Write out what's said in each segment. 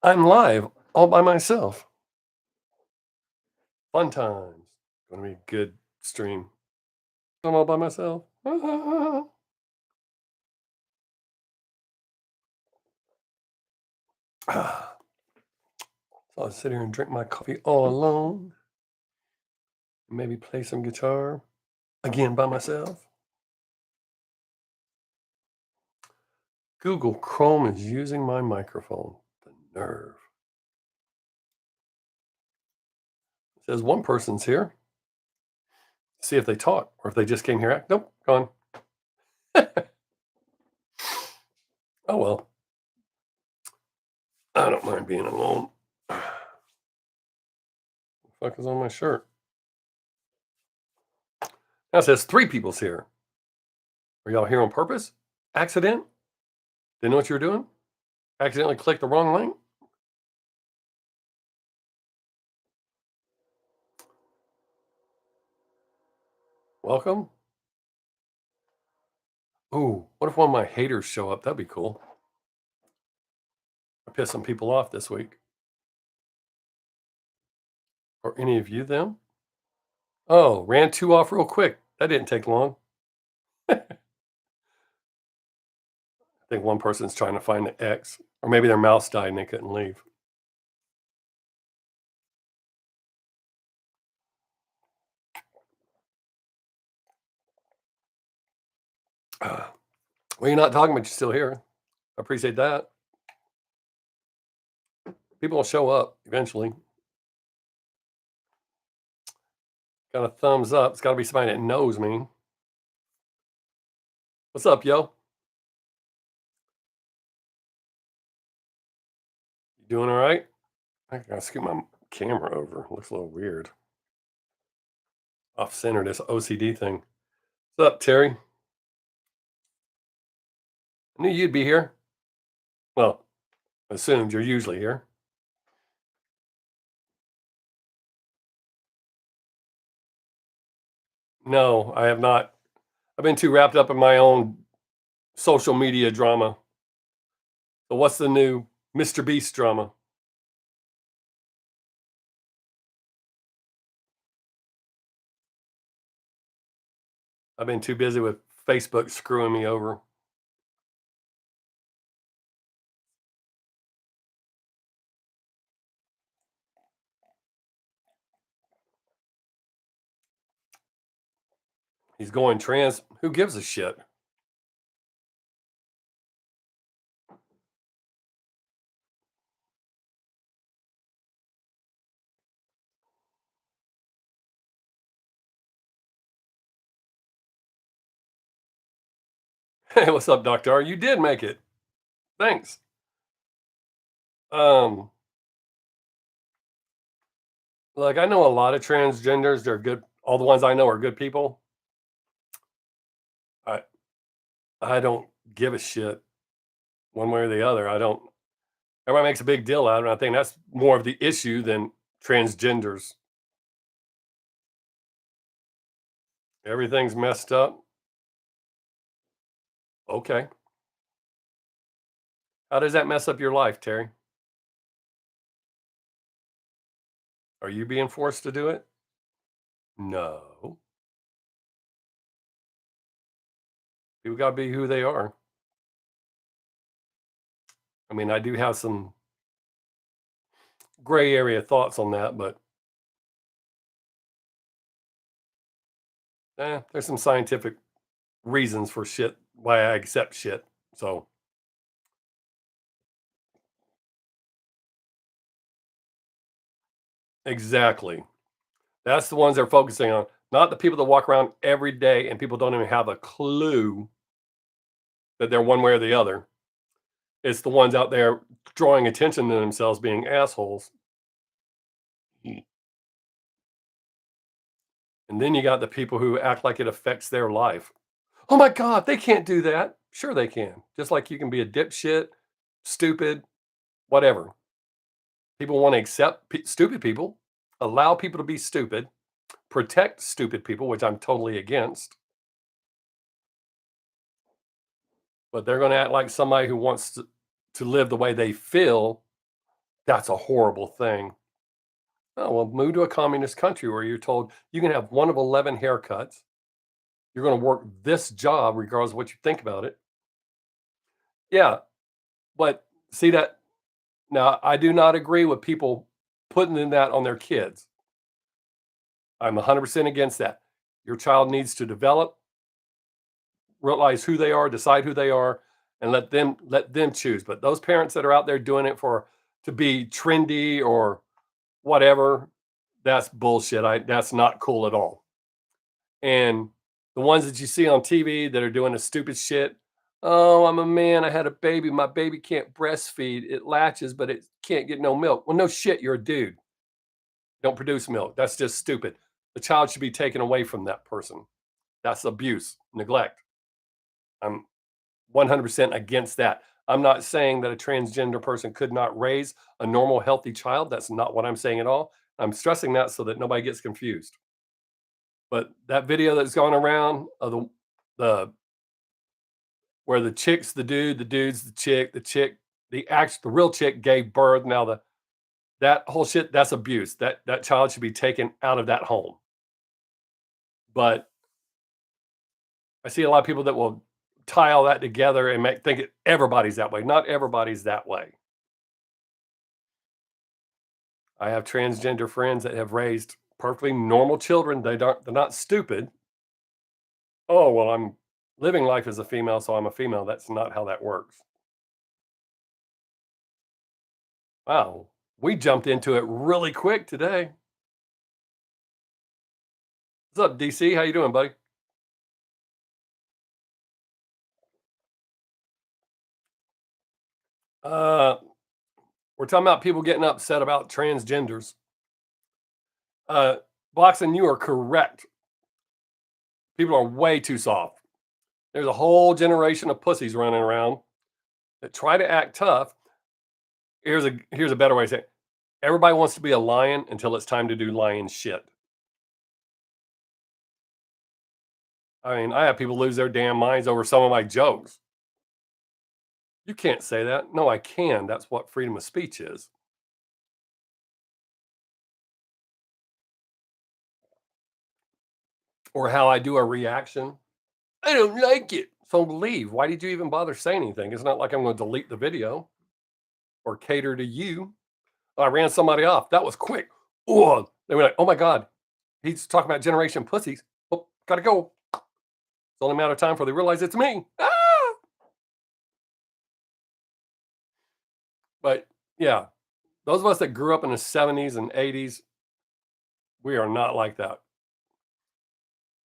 I'm live all by myself. Fun times. Gonna be a good stream. I'm all by myself. So I'll sit here and drink my coffee all alone. Maybe play some guitar again by myself. Google Chrome is using my microphone. The nerve. It says one person's here. See if they talk or if they just came here. Nope, gone. Oh well. I don't mind being alone. The fuck is on my shirt? Now it says three people's here. Are y'all here on purpose? Accident? Didn't know what you were doing? Accidentally clicked the wrong link? Welcome. Ooh, what if one of my haters show up? That'd be cool. I pissed some people off this week. Or any of you them? Oh, ran two off real quick. That didn't take long. I think one person's trying to find the X. Or maybe their mouse died and they couldn't leave. Well, you're not talking, but you're still here. I appreciate that. People will show up eventually. Got a thumbs up. It's got to be somebody that knows me. What's up, yo? You doing all right? I gotta scoot my camera over. Looks a little weird. Off center, this OCD thing. What's up, Terry? I knew you'd be here. Well, assumed you're usually here. No, I have not. I've been too wrapped up in my own social media drama. So what's the new Mr. Beast drama? I've been too busy with Facebook screwing me over. He's going trans. Who gives a shit? Hey, what's up, Doctor R? You did make it. Thanks. Um, like I know a lot of transgenders. They're good. All the ones I know are good people. I I don't give a shit one way or the other. I don't. Everybody makes a big deal out of it. I think that's more of the issue than transgenders. Everything's messed up. Okay. How does that mess up your life, Terry? Are you being forced to do it? No. People got to be who they are. I mean, I do have some gray area thoughts on that, but there's some scientific reasons for shit why I accept shit. So exactly. That's the ones they're focusing on, not the people that walk around every day and people don't even have a clue that they're one way or the other. It's the ones out there drawing attention to themselves being assholes. And then you got the people who act like it affects their life. Oh my God, they can't do that. Sure, they can. Just like you can be a dipshit, stupid, whatever. People want to accept stupid people, allow people to be stupid, protect stupid people, which I'm totally against. But they're going to act like somebody who wants to live the way they feel That's a horrible thing. Oh, well, move to a communist country where you're told you can have one of 11 haircuts. You're going to work this job regardless of what you think about it. Yeah, but see that now I do not agree with people putting in that on their kids. I'm 100% against that. Your child needs to develop, realize who they are, decide who they are, and let them choose. But those parents that are out there doing it for to be trendy or whatever, that's bullshit. That's not cool at all. And the ones that you see on TV that are doing the stupid shit. Oh, I'm a man. I had a baby. My baby can't breastfeed. It latches, but it can't get no milk. Well, no shit. You're a dude. Don't produce milk. That's just stupid. The child should be taken away from that person. That's abuse, neglect. I'm 100% against that. I'm not saying that a transgender person could not raise a normal, healthy child. That's not what I'm saying at all. I'm stressing that so that nobody gets confused. But that video that's going around of the where the chick's the dude, the dude's the chick, the real chick gave birth. Now that whole shit, that's abuse. That child should be taken out of that home. But I see a lot of people that will tie all that together and think everybody's that way. Not everybody's that way. I have transgender friends that have raised perfectly normal children. They're not stupid. Oh, well, I'm living life as a female, so I'm a female. That's not how that works. Wow. We jumped into it really quick today. What's up, DC? How you doing, buddy? Uh, we're talking about people getting upset about transgenders. Uh, Boxing, you are correct. People are way too soft. There's a whole generation of pussies running around that try to act tough. Here's a better way to say it. Everybody wants to be a lion until it's time to do lion shit. I mean, I have people lose their damn minds over some of my jokes. You can't say that. No, I can. That's what freedom of speech is. Or how I do a reaction. I don't like it. So leave. Why did you even bother saying anything? It's not like I'm going to delete the video or cater to you. I ran somebody off. That was quick. Oh, they were like, oh my God, he's talking about generation pussies. Oh, gotta go. It's only a matter of time before they realize it's me. Ah! But yeah, those of us that grew up in the 70s and 80s, we are not like that.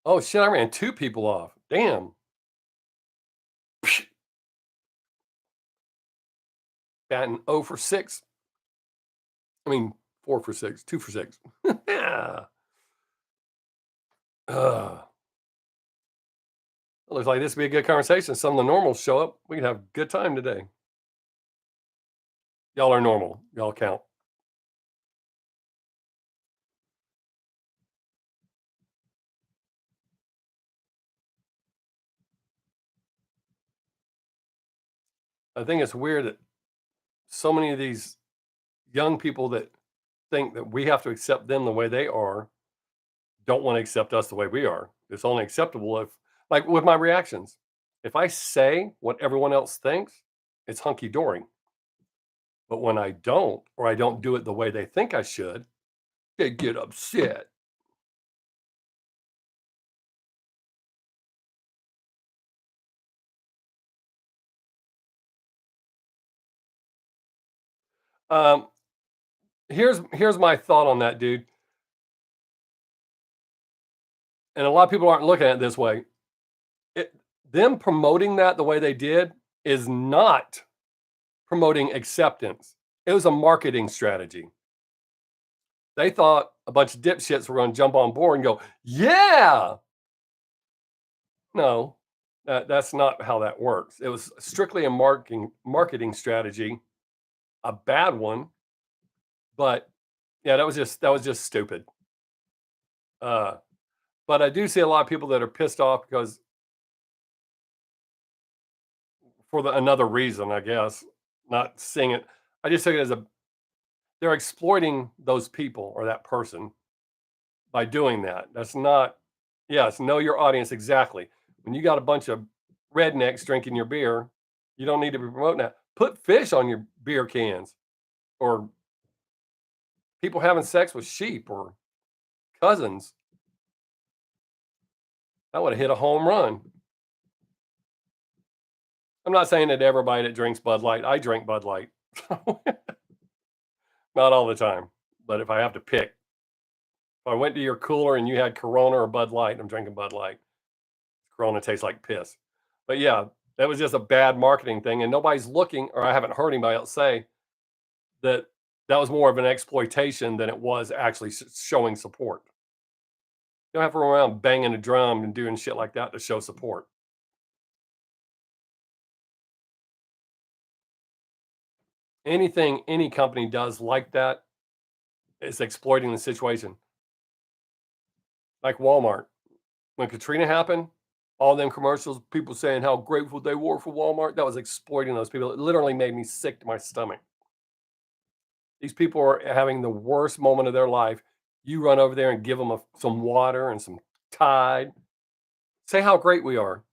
Oh shit, I ran two people off. Damn. Batting 0 for 6. I mean, 4 for 6, 2 for 6. Yeah. Ugh. It looks like this would be a good conversation. Some of the normals show up. We can have a good time today. Y'all are normal. Y'all count. I think it's weird that so many of these young people that think that we have to accept them the way they are don't want to accept us the way we are. It's only acceptable if, like with my reactions, if I say what everyone else thinks, it's hunky dory. But when I don't, or I don't do it the way they think I should, they get upset. Um, here's my thought on that, dude. And a lot of people aren't looking at it this way. It, them promoting that the way they did is not promoting acceptance. It was a marketing strategy. They thought a bunch of dipshits were going to jump on board and go, yeah. No, that's not how that works. It was strictly a marketing strategy, a bad one. But yeah, that was just stupid. Uh, but I do see a lot of people that are pissed off because for another reason, I guess, not seeing it. I just took it as they're exploiting those people or that person by doing that. That's not, yes, know your audience exactly. When you got a bunch of rednecks drinking your beer, you don't need to be promoting that. Put fish on your beer cans or people having sex with sheep or cousins. That would have hit a home run. I'm not saying that everybody that drinks Bud Light, I drink Bud Light. Not all the time, but if I have to pick, if I went to your cooler and you had Corona or Bud Light, I'm drinking Bud Light. Corona tastes like piss. But yeah, that was just a bad marketing thing, and nobody's looking, or I haven't heard anybody else say that that was more of an exploitation than it was actually showing support. You don't have to run around banging a drum and doing shit like that to show support. Anything any company does like that is exploiting the situation. Like Walmart. When Katrina happened, all them commercials, people saying how grateful they were for Walmart, that was exploiting those people. It literally made me sick to my stomach. These people are having the worst moment of their life. You run over there and give them some water and some Tide. Say how great we are.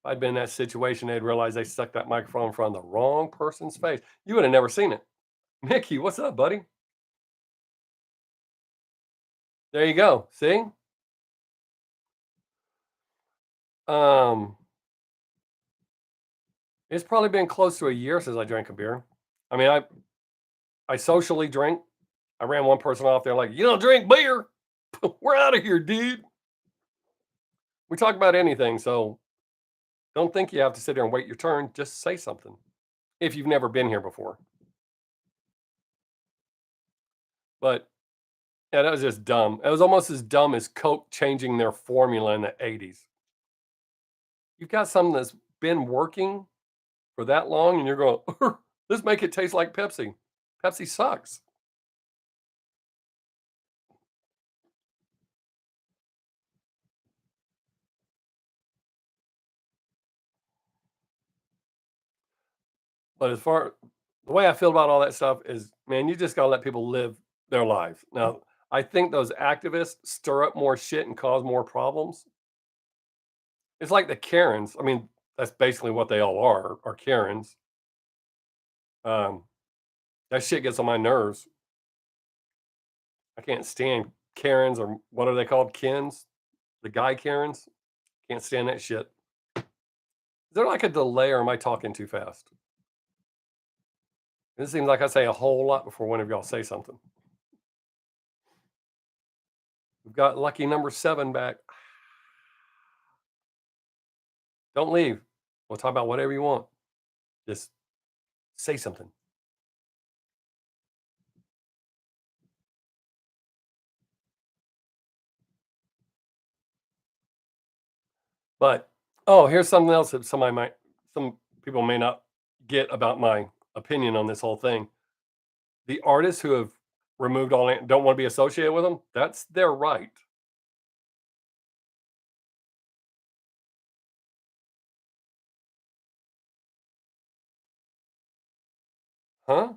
If I'd been in that situation, they'd realize they stuck that microphone in front of the wrong person's face. You would have never seen it. Mickey, what's up, buddy? There you go. See? Um, it's probably been close to a year since I drank a beer. I mean, I socially drink. I ran one person off there like, you don't drink beer. We're out of here, dude. We talk about anything, so don't think you have to sit there and wait your turn. Just say something if you've never been here before. But yeah, that was just dumb. It was almost as dumb as Coke changing their formula in the 80s. You've got something that's been working for that long, and you're going, let's make it taste like Pepsi. Pepsi sucks. But as far the way I feel about all that stuff is, man, you just gotta let people live their lives. Now, I think those activists stir up more shit and cause more problems. It's like the Karens. I mean, that's basically what they all are Karens. Um, that shit gets on my nerves. I can't stand Karens or what are they called? Kens? The guy Karens? Can't stand that shit. Is there like a delay or am I talking too fast? It seems like I say a whole lot before one of y'all say something. We've got lucky number 7 back. Don't leave. We'll talk about whatever you want. Just say something. But oh, here's something else that some people may not get about my opinion on this whole thing. The artists who have removed all don't want to be associated with them, that's their right. Huh?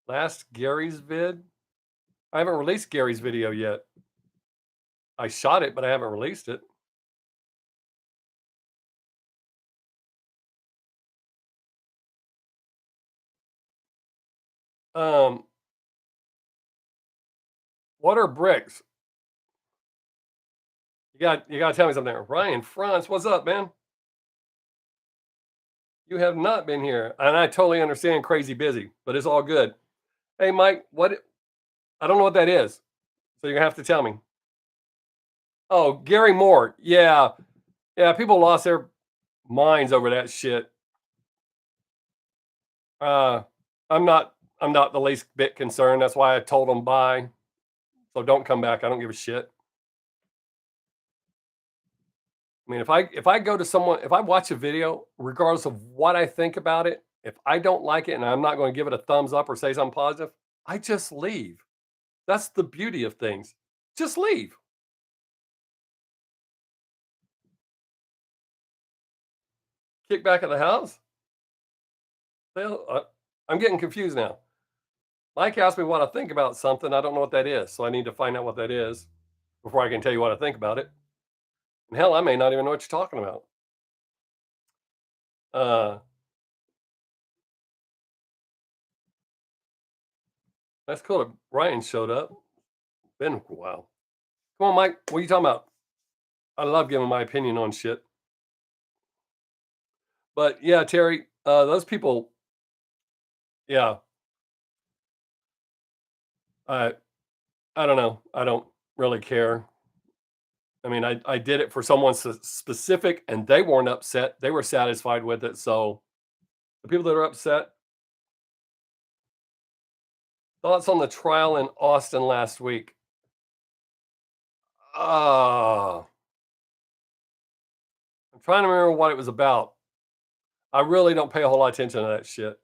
Last Gary's vid? I haven't released Gary's video yet. I shot it, but I haven't released it. Um, what are bricks? You got to tell me something. Ryan France, what's up, man? You have not been here, and I totally understand. Crazy busy, but it's all good. Hey, Mike, what? I don't know what that is, so you're gonna have to tell me. Oh, Gary Moore. Yeah, yeah. People lost their minds over that shit. Uh, I'm not. I'm not the least bit concerned. That's why I told them bye. So don't come back. I don't give a shit. I mean, if I go to someone, if I watch a video, regardless of what I think about it, if I don't like it and I'm not going to give it a thumbs up or say something positive, I just leave. That's the beauty of things. Just leave. Kick back at the house. Well, I'm getting confused now. Mike asked me what I think about something. I don't know what that is, so I need to find out what that is before I can tell you what I think about it. And hell, I may not even know what you're talking about. Uh, that's cool that Ryan showed up. Been a while. Come on, Mike. What are you talking about? I love giving my opinion on shit. But yeah, Terry, those people, yeah, I I don't know. I don't really care. I mean, I did it for someone specific, and they weren't upset. They were satisfied with it. So the people that are upset, thoughts on the trial in Austin last week. Ah, I'm trying to remember what it was about. I really don't pay a whole lot of attention to that shit.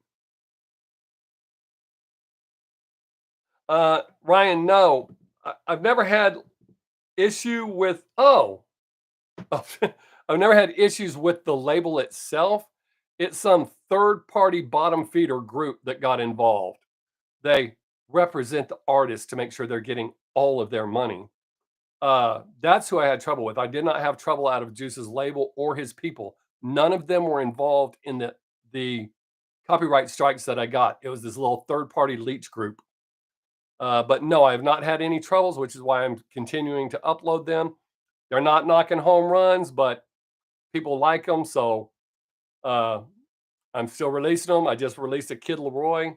Ryan, no, I've never had issue with. Oh, I've never had issues with the label itself. It's some third party bottom feeder group that got involved. They represent the artist to make sure they're getting all of their money. That's who I had trouble with. I did not have trouble out of Juice's label or his people. None of them were involved in the copyright strikes that I got. It was this little third party leech group. But no, I have not had any troubles, which is why I'm continuing to upload them. They're not knocking home runs, but people like them, so uh, I'm still releasing them. I just released a Kid Leroy.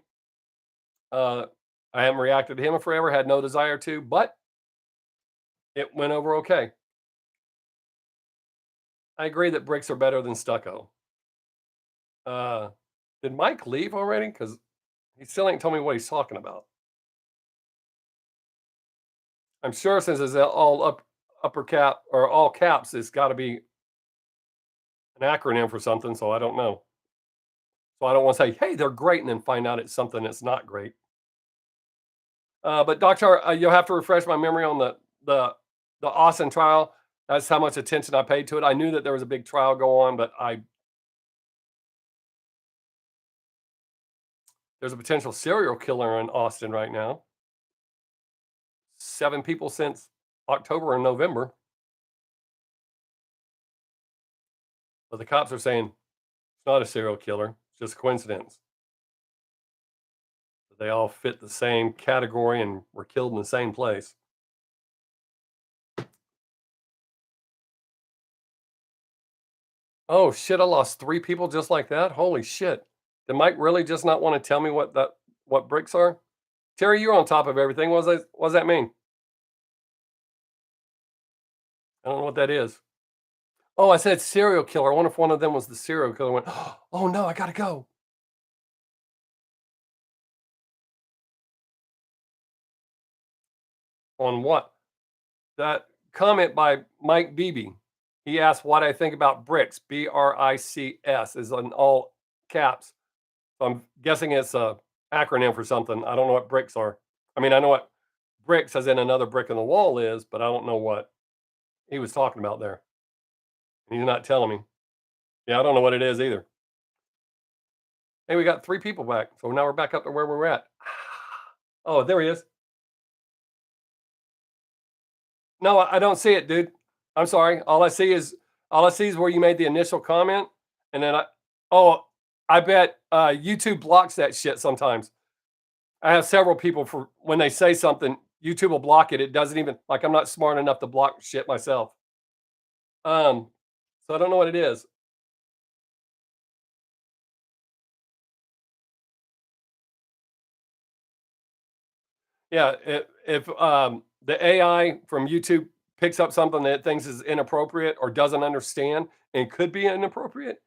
Uh, I haven't reacted to him in forever. Had no desire to, but it went over okay. I agree that bricks are better than stucco. Uh, did Mike leave already? Because he still ain't told me what he's talking about. I'm sure since it's all upper cap or all caps, it's got to be an acronym for something. So I don't know. So I don't want to say, "Hey, they're great," and then find out it's something that's not great. But Doctor, you'll have to refresh my memory on the Austin trial. That's how much attention I paid to it. I knew that there was a big trial go on, but I there's a potential serial killer in Austin right now. 7 people since October and November. But the cops are saying it's not a serial killer, it's just a coincidence. They all fit the same category and were killed in the same place. Oh shit, I lost 3 people just like that. Holy shit. Did Mike really just not want to tell me what bricks are? Terry, you're on top of everything. What does that mean? I don't know what that is. Oh, I said serial killer. I wonder if one of them was the serial killer. Went, oh no, I gotta go. On what? That comment by Mike Beebe. He asked what I think about bricks. BRICS is in all caps. So I'm guessing it's a acronym for something. I don't know what bricks are. I mean, I know what bricks, as in another brick in the wall, is, but I don't know what he was talking about there. He's not telling me. Yeah, I don't know what it is either. Hey, we got 3 people back. So now we're back up to where we're at. Oh, there he is. No, I don't see it, dude. I'm sorry. All I see is where you made the initial comment, and then oh, I bet YouTube blocks that shit sometimes. I have several people for when they say something, YouTube will block it. It doesn't even like I'm not smart enough to block shit myself. Um, so I don't know what it is. Yeah, if the AI from YouTube picks up something that it thinks is inappropriate or doesn't understand and could be inappropriate,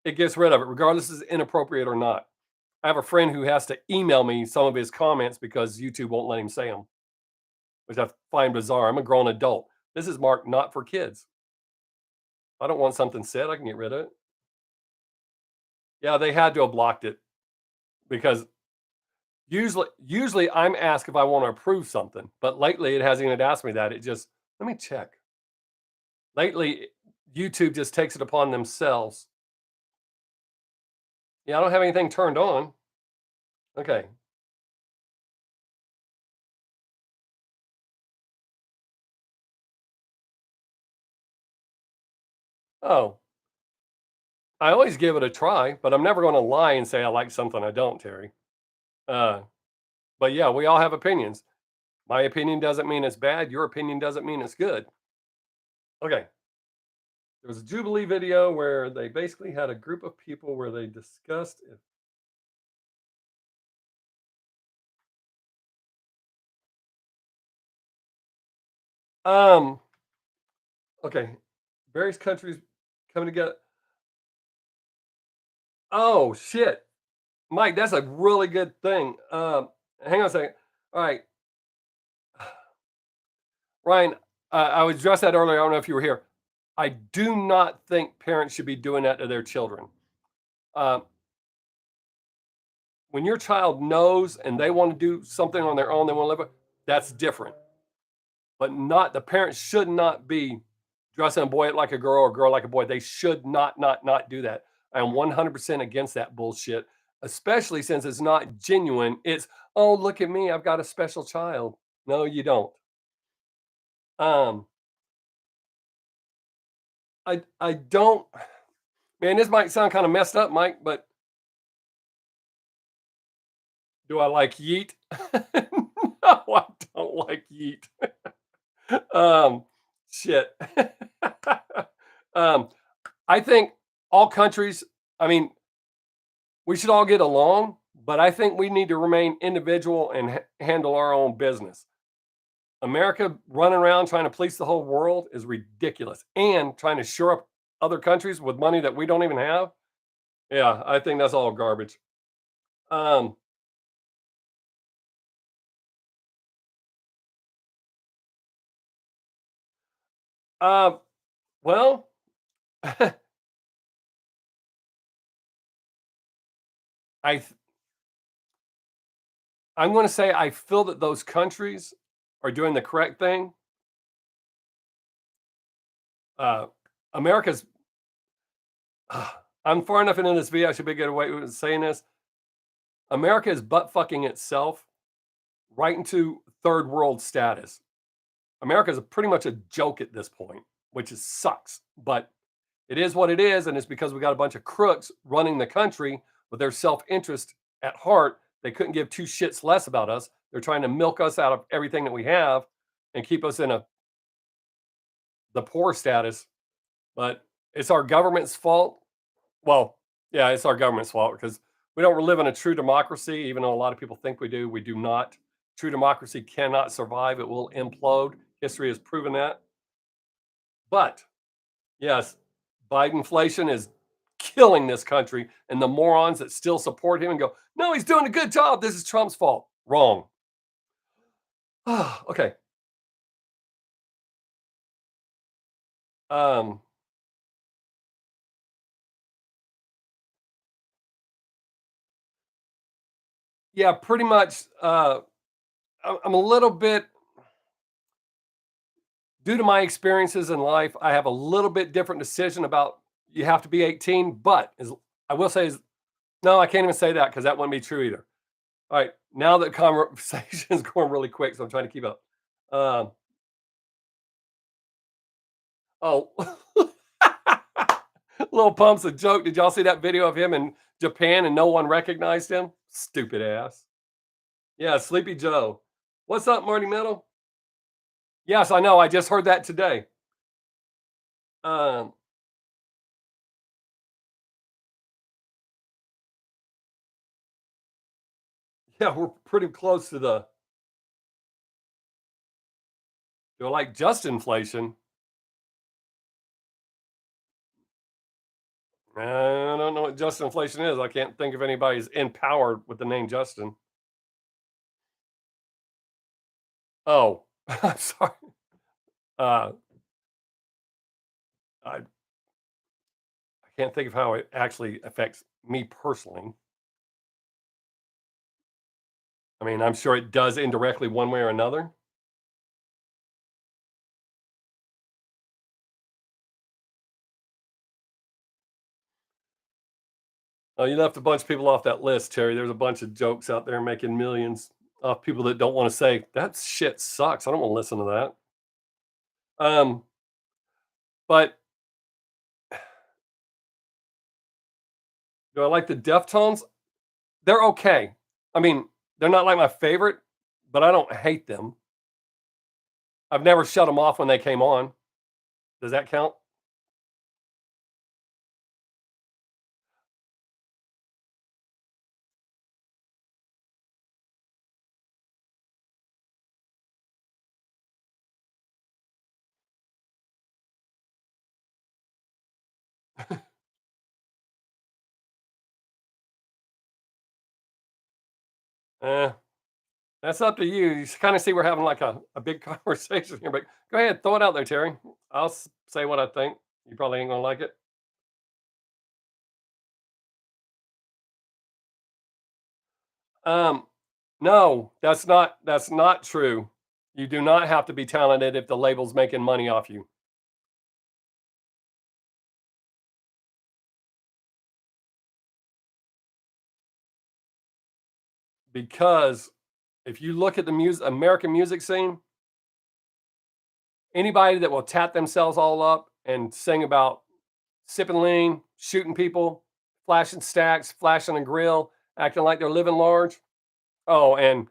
it gets rid of it, regardless is inappropriate or not. I have a friend who has to email me some of his comments because YouTube won't let him say them, which I find bizarre. I'm a grown adult. This is marked not for kids. If I don't want something said, I can get rid of it. Yeah, they had to have blocked it because usually I'm asked if I want to approve something, but lately it hasn't even asked me that. It just let me check. Lately, YouTube just takes it upon themselves. Yeah, I don't have anything turned on. Okay. Oh, I always give it a try, but I'm never gonna lie and say I like something I don't, Terry. Uh, but yeah, we all have opinions. My opinion doesn't mean it's bad. Your opinion doesn't mean it's good. Okay. There was a Jubilee video where they basically had a group of people where they discussed if um okay, various countries coming together. Oh shit. Mike, that's a really good thing. Hang on a second. All right. Ryan, I was addressed that earlier. I don't know if you were here. I do not think parents should be doing that to their children. Uh, when your child knows and they want to do something on their own, they want to live it, that's different. But not the parents should not be dressing a boy like a girl or a girl like a boy. They should not do that. I am 100% against that bullshit, especially since it's not genuine. It's, oh, look at me, I've got a special child. No, you don't. Um, I don't. Man, this might sound kind of messed up, Mike, but do I like yeet? No, I don't like yeet. Um, shit. um, I think all countries, I mean, we should all get along, but I think we need to remain individual and handle our own business. America running around trying to police the whole world is ridiculous, and trying to shore up other countries with money that we don't even have. Yeah, I think that's all garbage. Um, uh, well, I I'm going to say I feel that those countries are doing the correct thing. Uh, America's. I'm far enough into this video. I should be good away with saying this. America is butt fucking itself right into third world status. America is pretty much a joke at this point, which is sucks. But it is what it is, and it's because we got a bunch of crooks running the country with their self interest at heart. They couldn't give two shits less about us. They're trying to milk us out of everything that we have and keep us in a the poor status. But it's our government's fault. Well, yeah, it's our government's fault because we don't live in a true democracy, even though a lot of people think we do. We do not. True democracy cannot survive, it will implode. History has proven that. But yes, Bidenflation is killing this country. And the morons that still support him and go, no, he's doing a good job. This is Trump's fault. Wrong. Okay. Um, yeah, pretty much. I'm a little bit due to my experiences in life, I have a little bit different decision about you have to be 18, but I will say is no, I can't even say that because that wouldn't be true either. All right, now that conversation is going really quick, so I'm trying to keep up. Um, oh, Little Pump's a joke. Did y'all see that video of him in Japan and no one recognized him? Stupid ass. Yeah, Sleepy Joe. What's up, Marty Metal? Yes, I know. I just heard that today. Um, yeah, we're pretty close to the. They're like just inflation. I don't know what just inflation is. I can't think of anybody's empowered with the name Justin. Oh, I'm sorry. Uh, I can't think of how it actually affects me personally. I mean, I'm sure it does indirectly one way or another. Oh, you left a bunch of people off that list, Terry. There's a bunch of jokes out there making millions off people that don't want to say that shit sucks. I don't want to listen to that. Um, but do I like the Deftones? They're okay. I mean, they're not like my favorite, but I don't hate them. I've never shut them off when they came on. Does that count? Eh, that's up to you. You kind of see we're having like a big conversation here, but go ahead, throw it out there, Terry. Say what I think. You probably ain't gonna like it. Um, no, that's not true. You do not have to be talented if the label's making money off you. Because if you look at the music American music scene, anybody that will tap themselves all up and sing about sipping lean, shooting people, flashing stacks, flashing a grill, acting like they're living large. Oh, and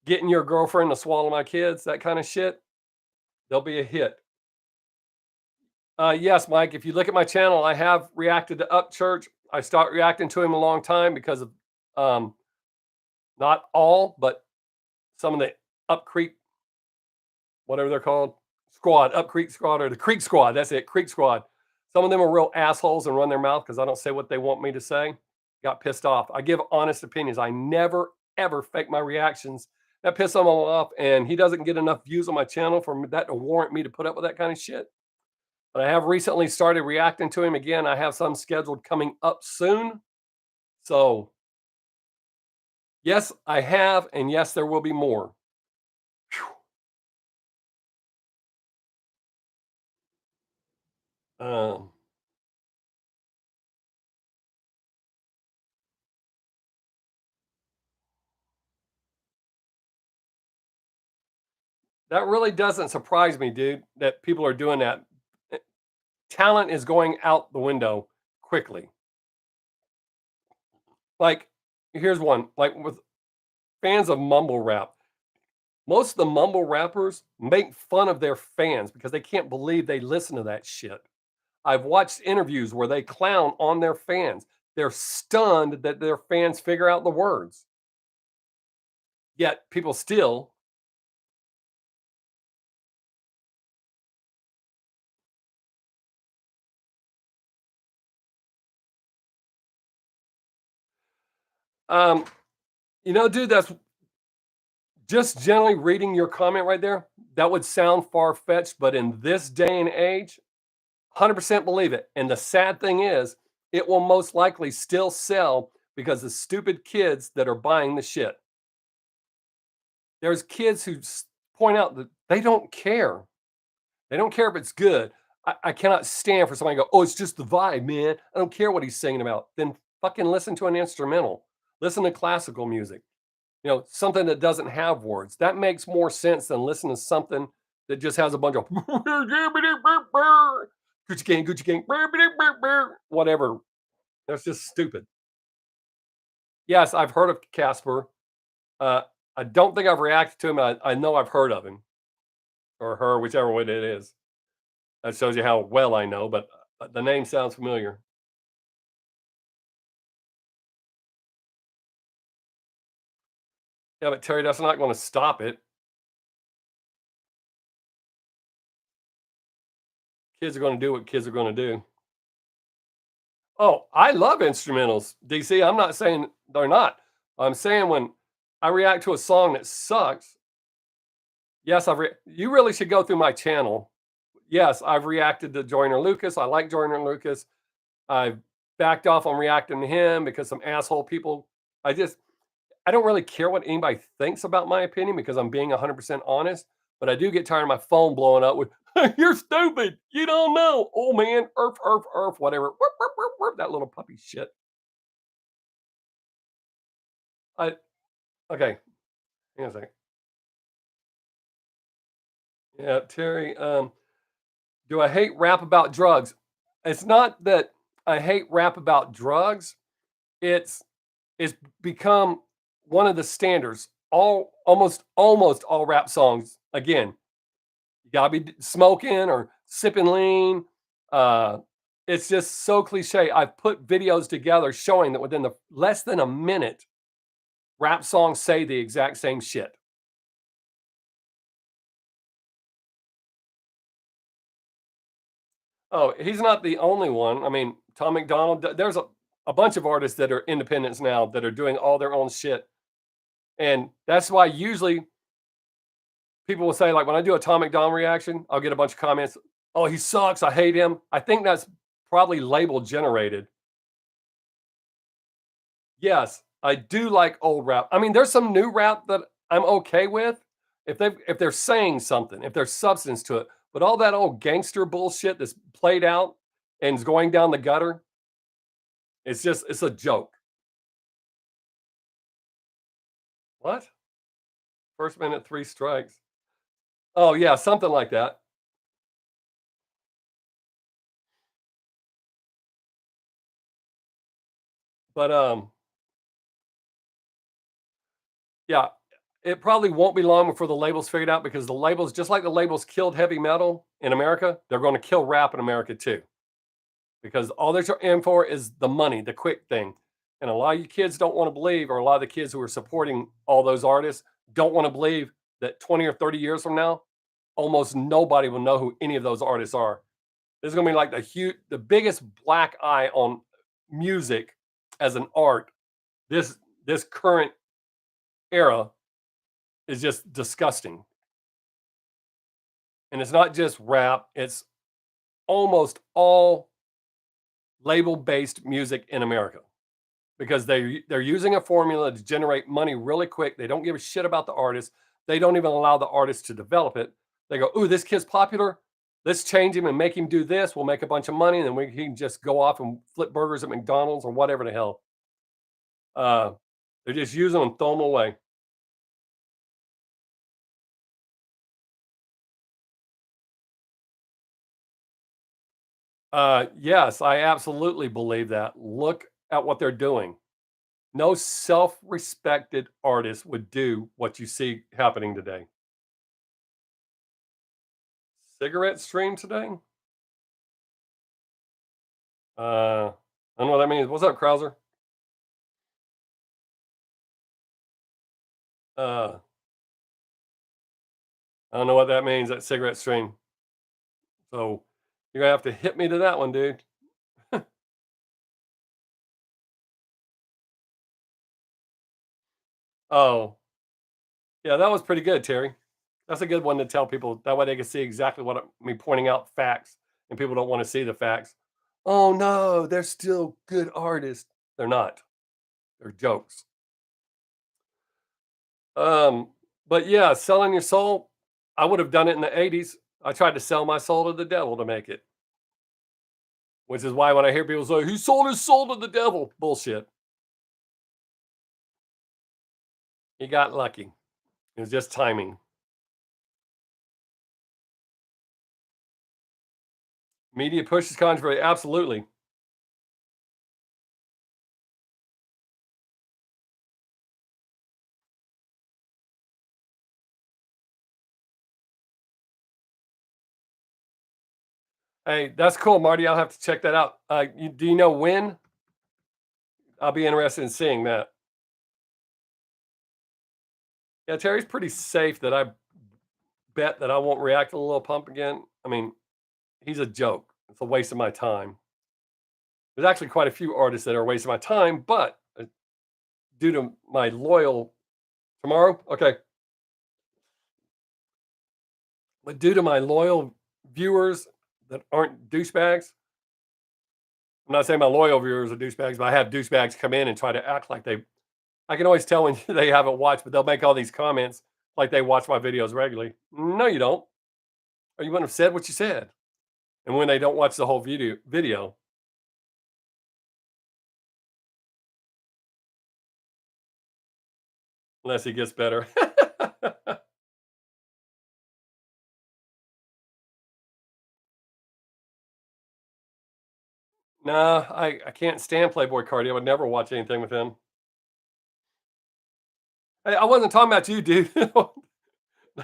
getting your girlfriend to swallow my kids, that kind of shit, they'll be a hit. Yes, Mike, if you look at my channel, I have reacted to Upchurch. I start reacting to him a long time because of um, not all, but some of the Up Creek, whatever they're called, squad, Up Creek squad, or the Creek squad. That's it, Creek squad. Some of them are real assholes and run their mouth because I don't say what they want me to say. Got pissed off. I give honest opinions. I never ever fake my reactions. That pisses him off, and he doesn't get enough views on my channel for that to warrant me to put up with that kind of shit. But I have recently started reacting to him again. I have some scheduled coming up soon. So, yes, I have, and yes, there will be more. Um, that really doesn't surprise me, dude, that people are doing that. Eh, Talent is going out the window quickly. Like, here's one like with fans of mumble rap. Most of the mumble rappers make fun of their fans because they can't believe they listen to that shit. I've watched interviews where they clown on their fans. They're stunned that their fans figure out the words. Yet people still, um, dude, that's just generally reading your comment right there. That would sound far fetched, but in this day and age, 100% believe it. And the sad thing is, it will most likely still sell because the stupid kids that are buying the shit. There's kids who point out that they don't care. They don't care if it's good. I cannot stand for somebody to go, oh, it's just the vibe, man. I don't care what he's singing about. Then fucking listen to an instrumental. Listen to classical music. Something that doesn't have words. That makes more sense than listening to something that just has a bunch of Gucci gang, Gucci gang, whatever. That's just stupid. Yes, I've heard of Casper. Uh, I don't think I've reacted to him. I know I've heard of him or her, whichever one it is. That shows you how well I know, but the name sounds familiar. Yeah, but Terry, that's not going to stop it. Kids are going to do what kids are going to do. Oh, I love instrumentals, DC. I'm not saying they're not. I'm saying when I react to a song that sucks, yes, you really should go through my channel. Yes, I've reacted to Joyner Lucas. I like Joyner Lucas. I've backed off on reacting to him because some asshole people. I don't really care what anybody thinks about my opinion because I'm being 100% honest. But I do get tired of my phone blowing up with "You're stupid. You don't know." Oh man, whatever. That little puppy shit. I okay. Hang on a second. Yeah, Terry. Do I hate rap about drugs? It's not that I hate rap about drugs. It's it's become one of the standards. Almost all rap songs. Again, you gotta be smoking or sipping lean. Uh, it's just so cliche. I've put videos together showing that within the less than a minute, rap songs say the exact same shit. Oh, he's not the only one. I mean, Tom McDonald, there's a bunch of artists that are independents now that are doing all their own shit. And that's why usually people will say, like, when I do a Tom McDonald reaction, I'll get a bunch of comments. Oh, he sucks. I hate him. I think that's probably label generated. Yes, I do like old rap. I mean, there's some new rap that I'm okay with if they're saying something, if there's substance to it. But all that old gangster bullshit that's played out and is going down the gutter, it's a joke. What? First minute, 3 strikes. Oh, yeah, something like that. But, yeah, it probably won't be long before the labels figure it out because the labels, just like the labels killed heavy metal in America, they're gonna kill rap in America too. Because all they're in for is the money, the quick thing. And a lot of you kids don't wanna believe, or a lot of the kids who are supporting all those artists don't wanna believe that 20 or 30 years from now, almost nobody will know who any of those artists are. This is gonna be like the biggest black eye on music as an art. This this current era is just disgusting. And it's not just rap, it's almost all label-based music in America because they're using a formula to generate money really quick. They don't give a shit about the artist. They don't even allow the artist to develop it. They go, "Ooh, this kid's popular. Let's change him and make him do this. We'll make a bunch of money, and then we can just go off and flip burgers at McDonald's or whatever the hell." Uh, they're just using them, throw them away. Yes, I absolutely believe that. Look at what they're doing. No self-respected artist would do what you see happening today. Cigarette stream today? I don't know what that means. What's up, Krauser? Uh, I don't know what that means, that cigarette stream. So you're gonna have to hit me to that one, dude. Oh, yeah, that was pretty good, Terry. That's a good one to tell people. That way they can see exactly what me pointing out facts, and people don't want to see the facts. Oh no, they're still good artists. They're not. They're jokes. Um, but yeah, selling your soul, I would have done it in the 80s. I tried to sell my soul to the devil to make it, which is why when I hear people say, he sold his soul to the devil, bullshit. He got lucky. It was just timing. Media pushes controversy. Absolutely. Hey, that's cool, Marty. I'll have to check that out. Do you know when? I'll be interested in seeing that. Yeah, Terry's pretty safe that I bet that I won't react to the little pump again. I mean, he's a joke. It's a waste of my time. There's actually quite a few artists that are a waste of my time, but due to my loyal tomorrow, okay, but due to my loyal viewers that aren't douchebags, I'm not saying my loyal viewers are douchebags, but I have douchebags come in and try to act like they. I can always tell when they haven't watched, but they'll make all these comments like they watch my videos regularly. No, you don't, or you wouldn't have said what you said. And when they don't watch the whole video, unless he gets better. No, I can't stand Playboy Cardi. I would never watch anything with him. Hey, I wasn't talking about you, dude.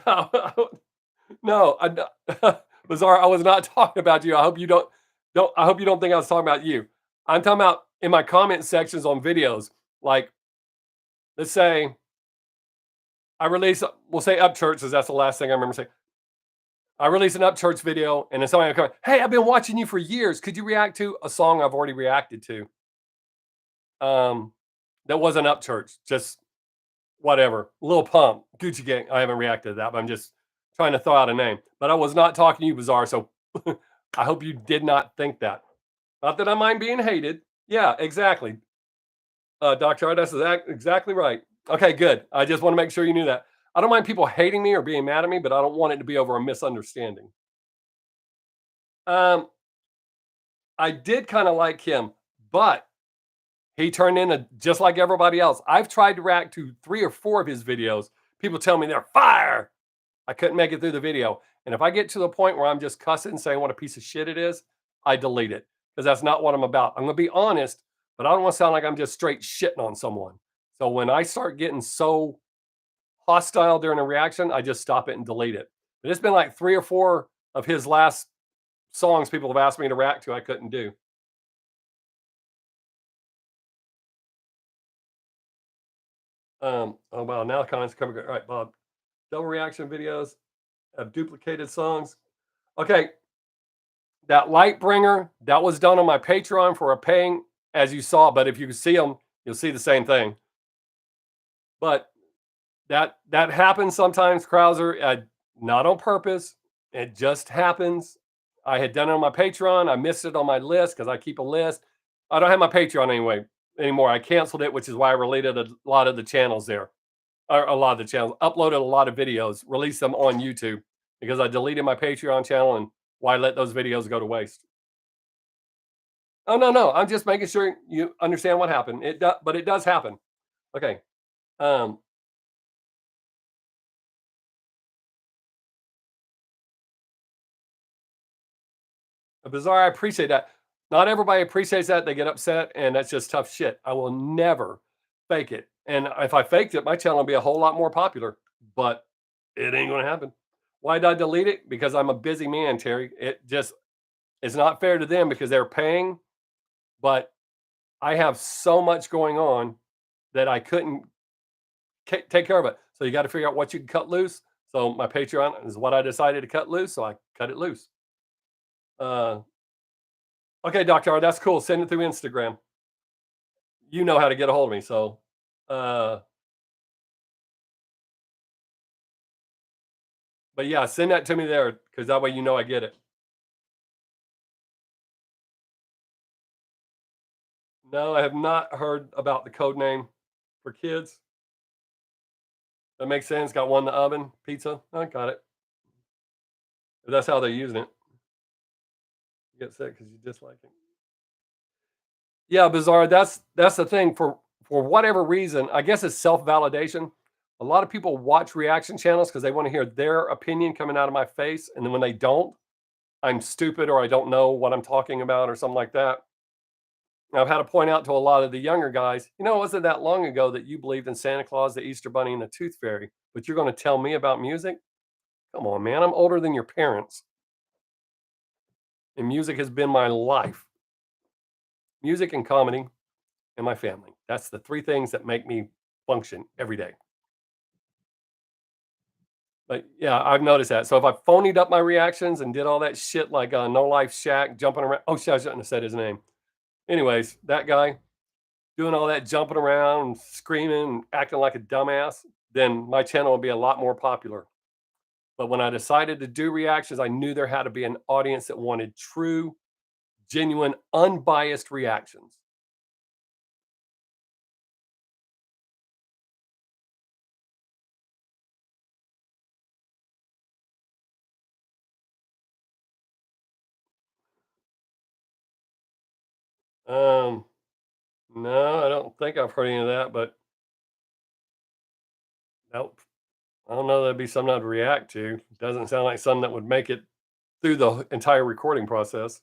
No, no, I no Bizarre, I was not talking about you. I hope you don't I hope you don't think I was talking about you. I'm talking about in my comment sections on videos. Like, let's say I release we'll say Upchurch, because that's the last thing I remember saying. I release an Upchurch video, and then somebody will come, "Hey, I've been watching you for years. Could you react to a song I've already reacted to?" Um, that wasn't Upchurch, just whatever. Lil Pump, Gucci Gang. I haven't reacted to that, but I'm just trying to throw out a name. But I was not talking to you, Bizarre. So I hope you did not think that. Not that I mind being hated. Yeah, exactly. Dr. Ardess is exactly right. Okay, good. I just want to make sure you knew that. I don't mind people hating me or being mad at me, but I don't want it to be over a misunderstanding. Um, I did kind of like him, but he turned into just like everybody else. I've tried to react to 3 or 4 of his videos. People tell me they're fire. I couldn't make it through the video. And if I get to the point where I'm just cussing and saying what a piece of shit it is, I delete it because that's not what I'm about. I'm going to be honest, but I don't want to sound like I'm just straight shitting on someone. So when I start getting so hostile during a reaction, I just stop it and delete it. But it's been like 3 or 4 of his last songs people have asked me to react to I couldn't do. Oh wow, now comments coming. All right, Bob. Double reaction videos have duplicated songs. Okay, that light bringer that was done on my Patreon for a paying, as you saw. But if you see them, you'll see the same thing. But that happens sometimes, Krauser. Not on purpose. It just happens. I had done it on my Patreon. I missed it on my list because I keep a list. I don't have my Patreon anyway anymore. I canceled it, which is why I related a lot of the channels there. Or a lot of the channels, uploaded a lot of videos, released them on YouTube because I deleted my Patreon channel, and why let those videos go to waste? Oh, no, no, I'm just making sure you understand what happened. But it does happen. Okay. Um, Bizarre, I appreciate that. Not everybody appreciates that. They get upset, and that's just tough shit. I will never fake it. And if I faked it, my channel would be a whole lot more popular, but it ain't gonna happen. Why did I delete it? Because I'm a busy man, Terry. It just it's not fair to them because they're paying, but I have so much going on that I couldn't take care of it. So you got to figure out what you can cut loose. So my Patreon is what I decided to cut loose. So I cut it loose. Uh, okay, Doctor R, that's cool. Send it through Instagram. You know how to get a hold of me. So, uh, but yeah, send that to me there because that way you know I get it. No, I have not heard about the code name for kids. That makes sense. Got one in the oven, pizza. I got it. If that's how they're using it. You get sick because you dislike it. Yeah, Bizarre. That's the thing. For whatever reason, I guess it's self validation. A lot of people watch reaction channels because they want to hear their opinion coming out of my face, and then when they don't, I'm stupid or I don't know what I'm talking about or something like that. And I've had to point out to a lot of the younger guys, it wasn't that long ago that you believed in Santa Claus, the Easter Bunny, and the Tooth Fairy, but you're going to tell me about music? Come on, man. I'm older than your parents, and music has been my life. Music and comedy and my family. That's the 3 things that make me function every day. But yeah, I've noticed that. So if I phonied up my reactions and did all that shit like No Life Shack jumping around. Oh shit, I shouldn't have said his name. Anyways, that guy doing all that jumping around, and screaming, and acting like a dumbass, then my channel would be a lot more popular. But when I decided to do reactions, I knew there had to be an audience that wanted true, genuine, unbiased reactions. Um, no, I don't think I've heard any of that, but Nope. I don't know that'd be something I'd react to. Doesn't sound like something that would make it through the entire recording process.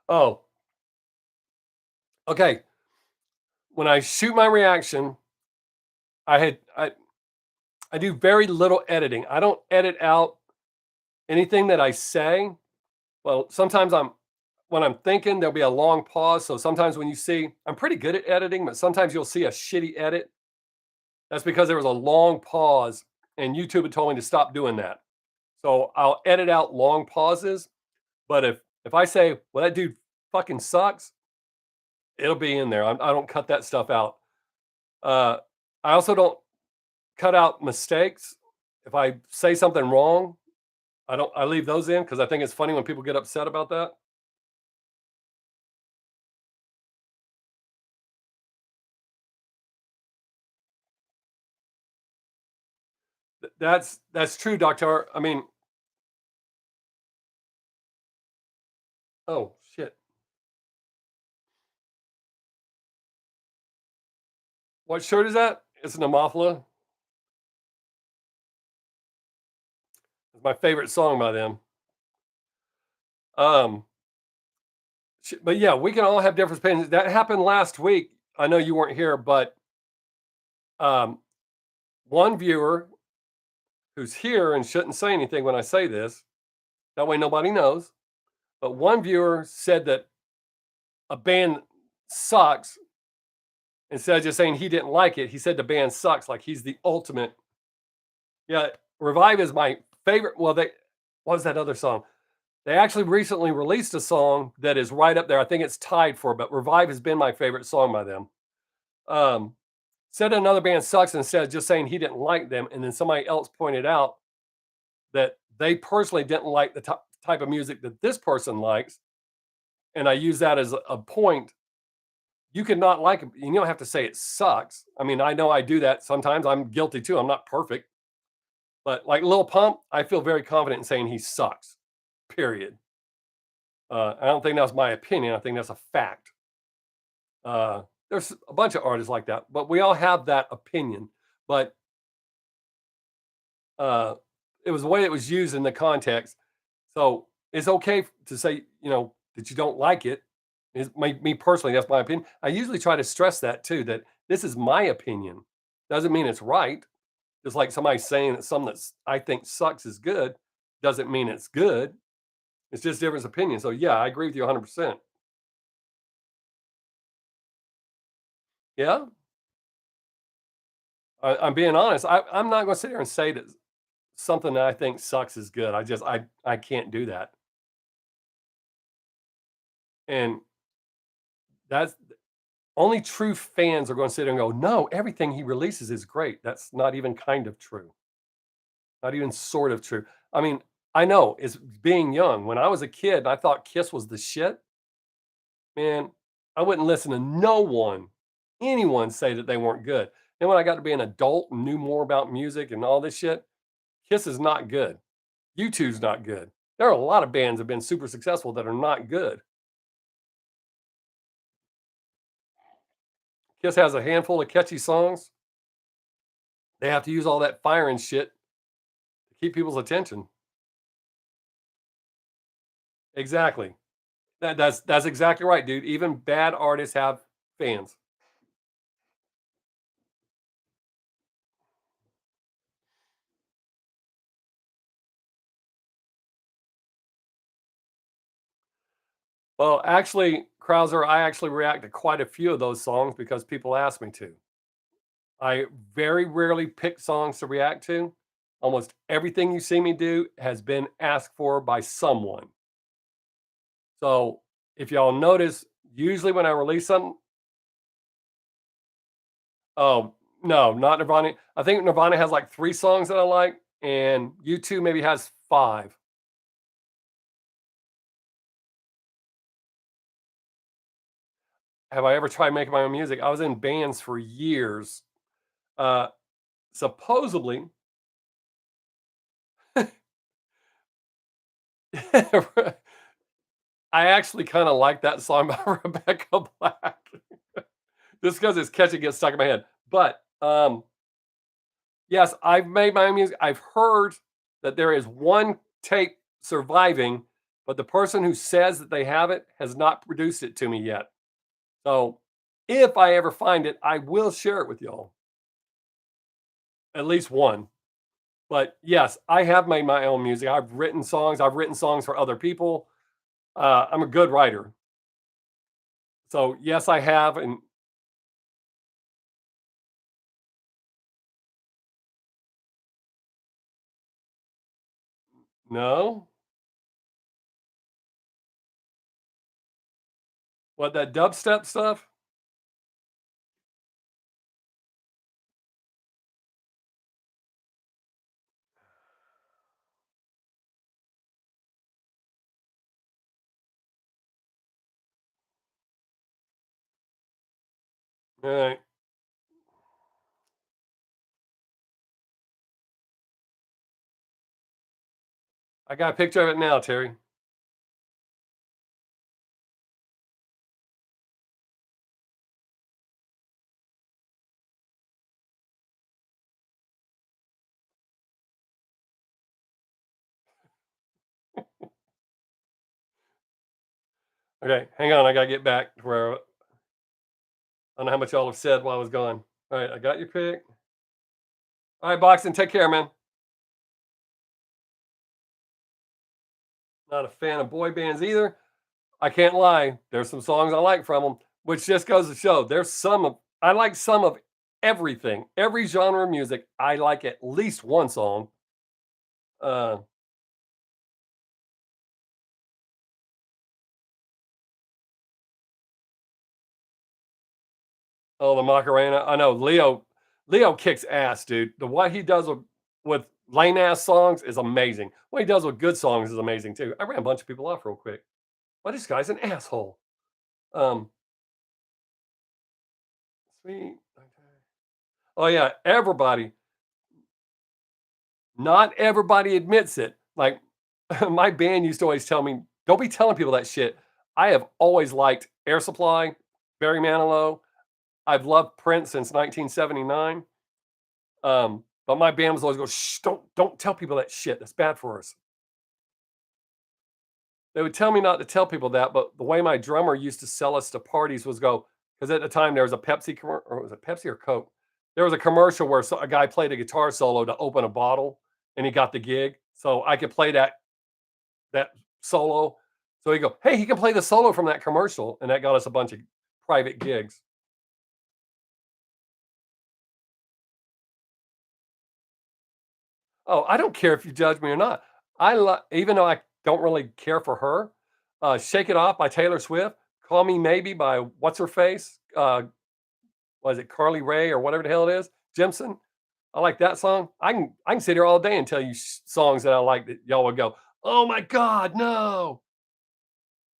Oh, okay. When I shoot my reaction, I had I do very little editing. I don't edit out anything that I say. Well, sometimes when I'm thinking, there'll be a long pause. So sometimes when you see, I'm pretty good at editing, but sometimes you'll see a shitty edit. That's because there was a long pause, and YouTube had told me to stop doing that. So I'll edit out long pauses. But if I say, "Well, that dude fucking sucks," it'll be in there. I don't cut that stuff out. Uh, I also don't cut out mistakes. If I say something wrong, I leave those in because I think it's funny when people get upset about that. That's true, Doctor. I mean, oh shit, what shirt is that? It's an Amophila. It's my favorite song by them. Um, but yeah, we can all have different opinions. That happened last week. I know you weren't here, but um, one viewer who's here and shouldn't say anything when I say this. That way, nobody knows. But one viewer said that a band sucks. Instead of just saying he didn't like it, he said the band sucks. Like he's the ultimate. Yeah, Revive is my favorite. Well, they what was that other song? They actually recently released a song that is right up there. I think it's tied for, but Revive has been my favorite song by them. Um, Said another band sucks instead of just saying he didn't like them, and then somebody else pointed out that they personally didn't like the type of music that this person likes, and I use that as a point. You could not like it. You don't have to say it sucks. I mean, I know I do that sometimes. I'm guilty too. I'm not perfect, but like Lil Pump, I feel very confident in saying he sucks. Period. I don't think that's my opinion. I think that's a fact. Uh, there's a bunch of artists like that, but we all have that opinion. But uh, it was the way it was used in the context. So it's okay to say, that you don't like it. Is me personally, that's my opinion. I usually try to stress that too, that this is my opinion. Doesn't mean it's right. Just like somebody saying that something that's I think sucks is good, doesn't mean it's good. It's just different opinion. So yeah, I agree with you 100%. Yeah, I'm being honest. I'm not going to sit here and say that something that I think sucks is good. I can't do that. And that's only true fans are going to sit there and go, no, everything he releases is great. That's not even kind of true. Not even sort of true. I mean, I know it's being young. When I was a kid and I thought Kiss was the shit, man, I wouldn't listen to no one, anyone say that they weren't good. Then when I got to be an adult and knew more about music and all this shit, Kiss is not good. U2's not good. There are a lot of bands that have been super successful that are not good. Kiss has a handful of catchy songs. They have to use all that fire and shit to keep people's attention. Exactly. That's exactly right, dude. Even bad artists have fans. Well, actually, Krauser, I actually react to quite a few of those songs because people ask me to. I very rarely pick songs to react to. Almost everything you see me do has been asked for by someone. So if y'all notice, usually when I release something, oh no, not Nirvana. I think Nirvana has like 3 songs that I like, and U2 maybe has 5. Have I ever tried making my own music? I was in bands for years. Uh, Supposedly, I actually kinda like that song by Rebecca Black just because it's catchy, gets stuck in my head. But, yes, I've made my own music. I've heard that there is one tape surviving, but the person who says that they have it has not produced it to me yet. So, if I ever find it, I will share it with y'all. At least one. But, yes, I have made my own music. I've written songs for other people. I'm a good writer. So, yes, I have, and no? What, that dubstep stuff? Alright. I got a picture of it now, Terry. Okay, hang on, I gotta get back to where I don't know how much y'all have said while I was gone. Alright, I got your pic. Alright, Boxing, take care, man. Not a fan of boy bands either. I can't lie, there's some songs I like from them, which just goes to show there's some of I like some of everything. Every genre of music, I like at least one song. Uh, oh, the Macarena. I know Leo kicks ass, dude. The what he does with lame ass songs is amazing. What he does with good songs is amazing too. I ran a bunch of people off real quick. Well, this guy's an asshole. Um, sweet. Okay. Oh yeah, everybody. Not everybody admits it. Like my band used to always tell me, "Don't be telling people that shit." I have always liked Air Supply, Barry Manilow. I've loved Prince since 1979. But my band was always go, "Shh, don't tell people that shit. That's bad for us." They would tell me not to tell people that, but the way my drummer used to sell us to parties was go because at the time there was a Pepsi or was it Pepsi or Coke? There was a commercial where a guy played a guitar solo to open a bottle, and he got the gig. So I could play that solo. So he go, "Hey, he can play the solo from that commercial," and that got us a bunch of private gigs. Oh, I don't care if you judge me or not. Even though I don't really care for her, "Shake It Off" by Taylor Swift, "Call Me Maybe" by what's her face, was it Carly Rae or whatever the hell it is, Jimson. I like that song. I can sit here all day and tell you songs that I like that y'all would go, "Oh my god, no."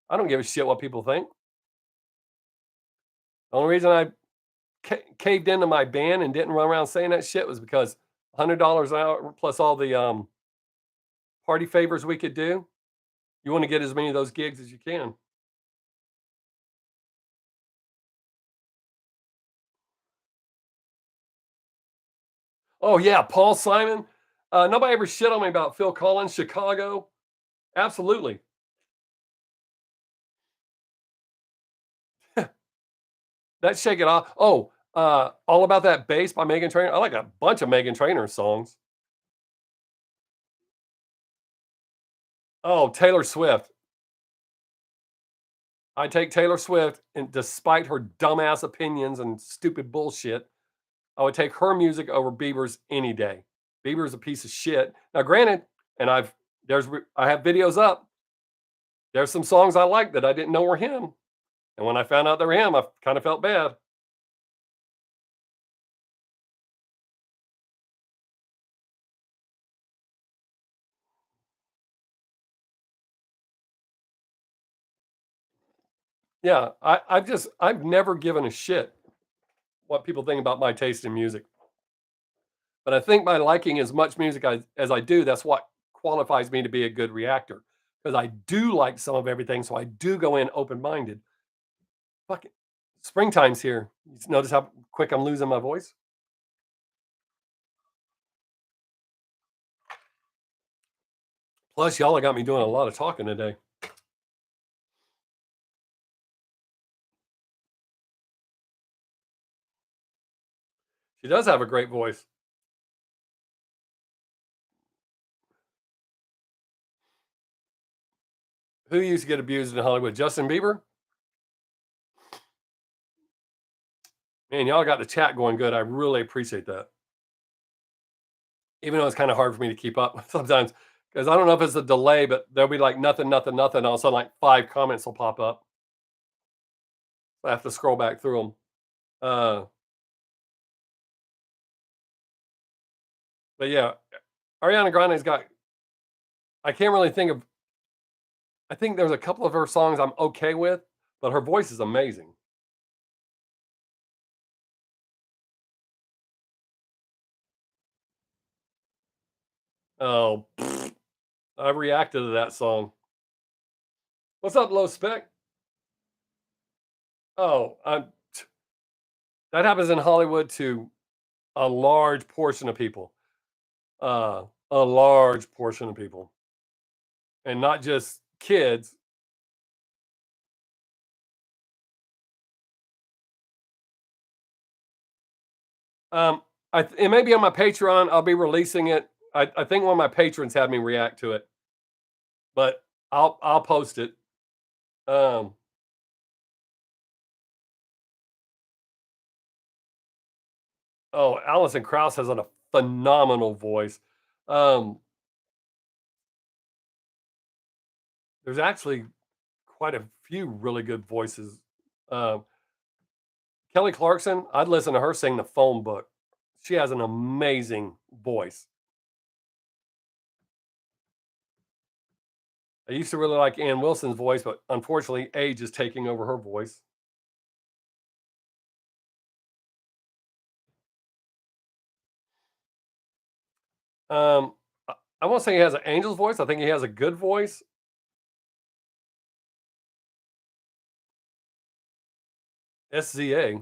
I don't give a shit what people think. The only reason I caved into my band and didn't run around saying that shit was because $100 an hour plus all the party favors we could do. You want to get as many of those gigs as you can. Oh yeah, Paul Simon. Nobody ever shit on me about Phil Collins, Chicago. Absolutely. That Shake It Off. Oh, All About That Bass by Megan Trainor. I like a bunch of Megan Trainor songs. Oh, Taylor Swift. I take Taylor Swift, and despite her dumbass opinions and stupid bullshit, I would take her music over Bieber's any day. Bieber's a piece of shit. Now, granted, and I have videos up. There's some songs I like that I didn't know were him, and when I found out they were him, I kind of felt bad. Yeah, I've never given a shit what people think about my taste in music, but I think by liking as much music as I do, that's what qualifies me to be a good reactor. because I do like some of everything, so I do go in open-minded. Fuck it. Springtime's here. You notice how quick I'm losing my voice? Plus, y'all have got me doing a lot of talking today. She does have a great voice. Who used to get abused in Hollywood? Justin Bieber? Man, y'all got the chat going good. I really appreciate that. Even though it's kind of hard for me to keep up sometimes because I don't know if it's a delay, but there'll be like nothing, nothing, nothing. All of a sudden, like 5 comments will pop up. I have to scroll back through them. Uh, but yeah, Ariana Grande's got. I can't really think of. I think there's a couple of her songs I'm okay with, but her voice is amazing. Oh, I reacted to that song. What's up, low spec? Oh, that happens in Hollywood to a large portion of people. A large portion of people, and not just kids. It may be on my Patreon. I'll be releasing it. I think one of my patrons had me react to it, but I'll post it. Um, oh, Alison Krauss has a phenomenal voice. Um, there's actually quite a few really good voices. Um, Kelly Clarkson, I'd listen to her sing the phone book. She has an amazing voice. I used to really like Ann Wilson's voice, but unfortunately, age is taking over her voice. Um, I won't say he has an angel's voice. I think he has a good voice. SZA,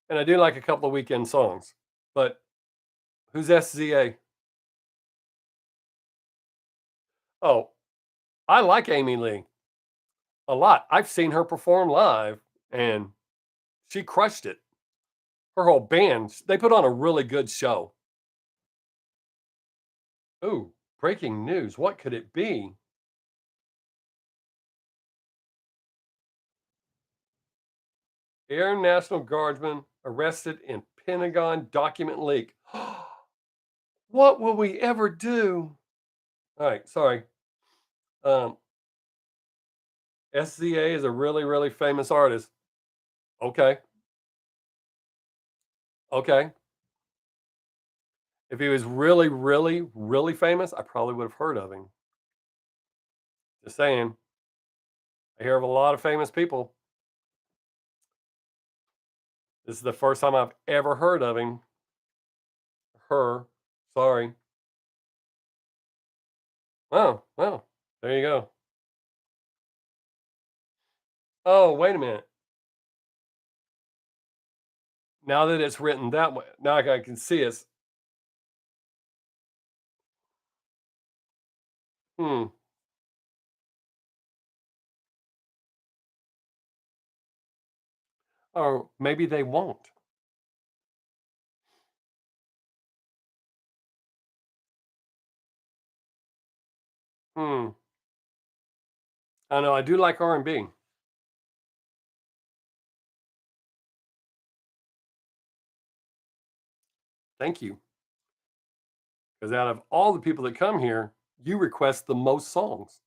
and I do like a couple of weekend songs. But who's SZA? Oh, I like Amy Lee a lot. I've seen her perform live, and she crushed it. Her whole band, they put on a really good show. Ooh, breaking news. What could it be? Air National Guardsman arrested in Pentagon document leak. What will we ever do? All right, sorry. Um, SZA is a really, really famous artist. Okay, okay. If he was really, really, really famous, I probably would have heard of him. Just saying. I hear of a lot of famous people. This is the first time I've ever heard of him. Her. Sorry. Oh, well, there you go. Oh, wait a minute. Now that it's written that way, now I can see it. Hmm. Or maybe they won't. Hmm. I know. I do like R&B. Thank you. Because out of all the people that come here, you request the most songs.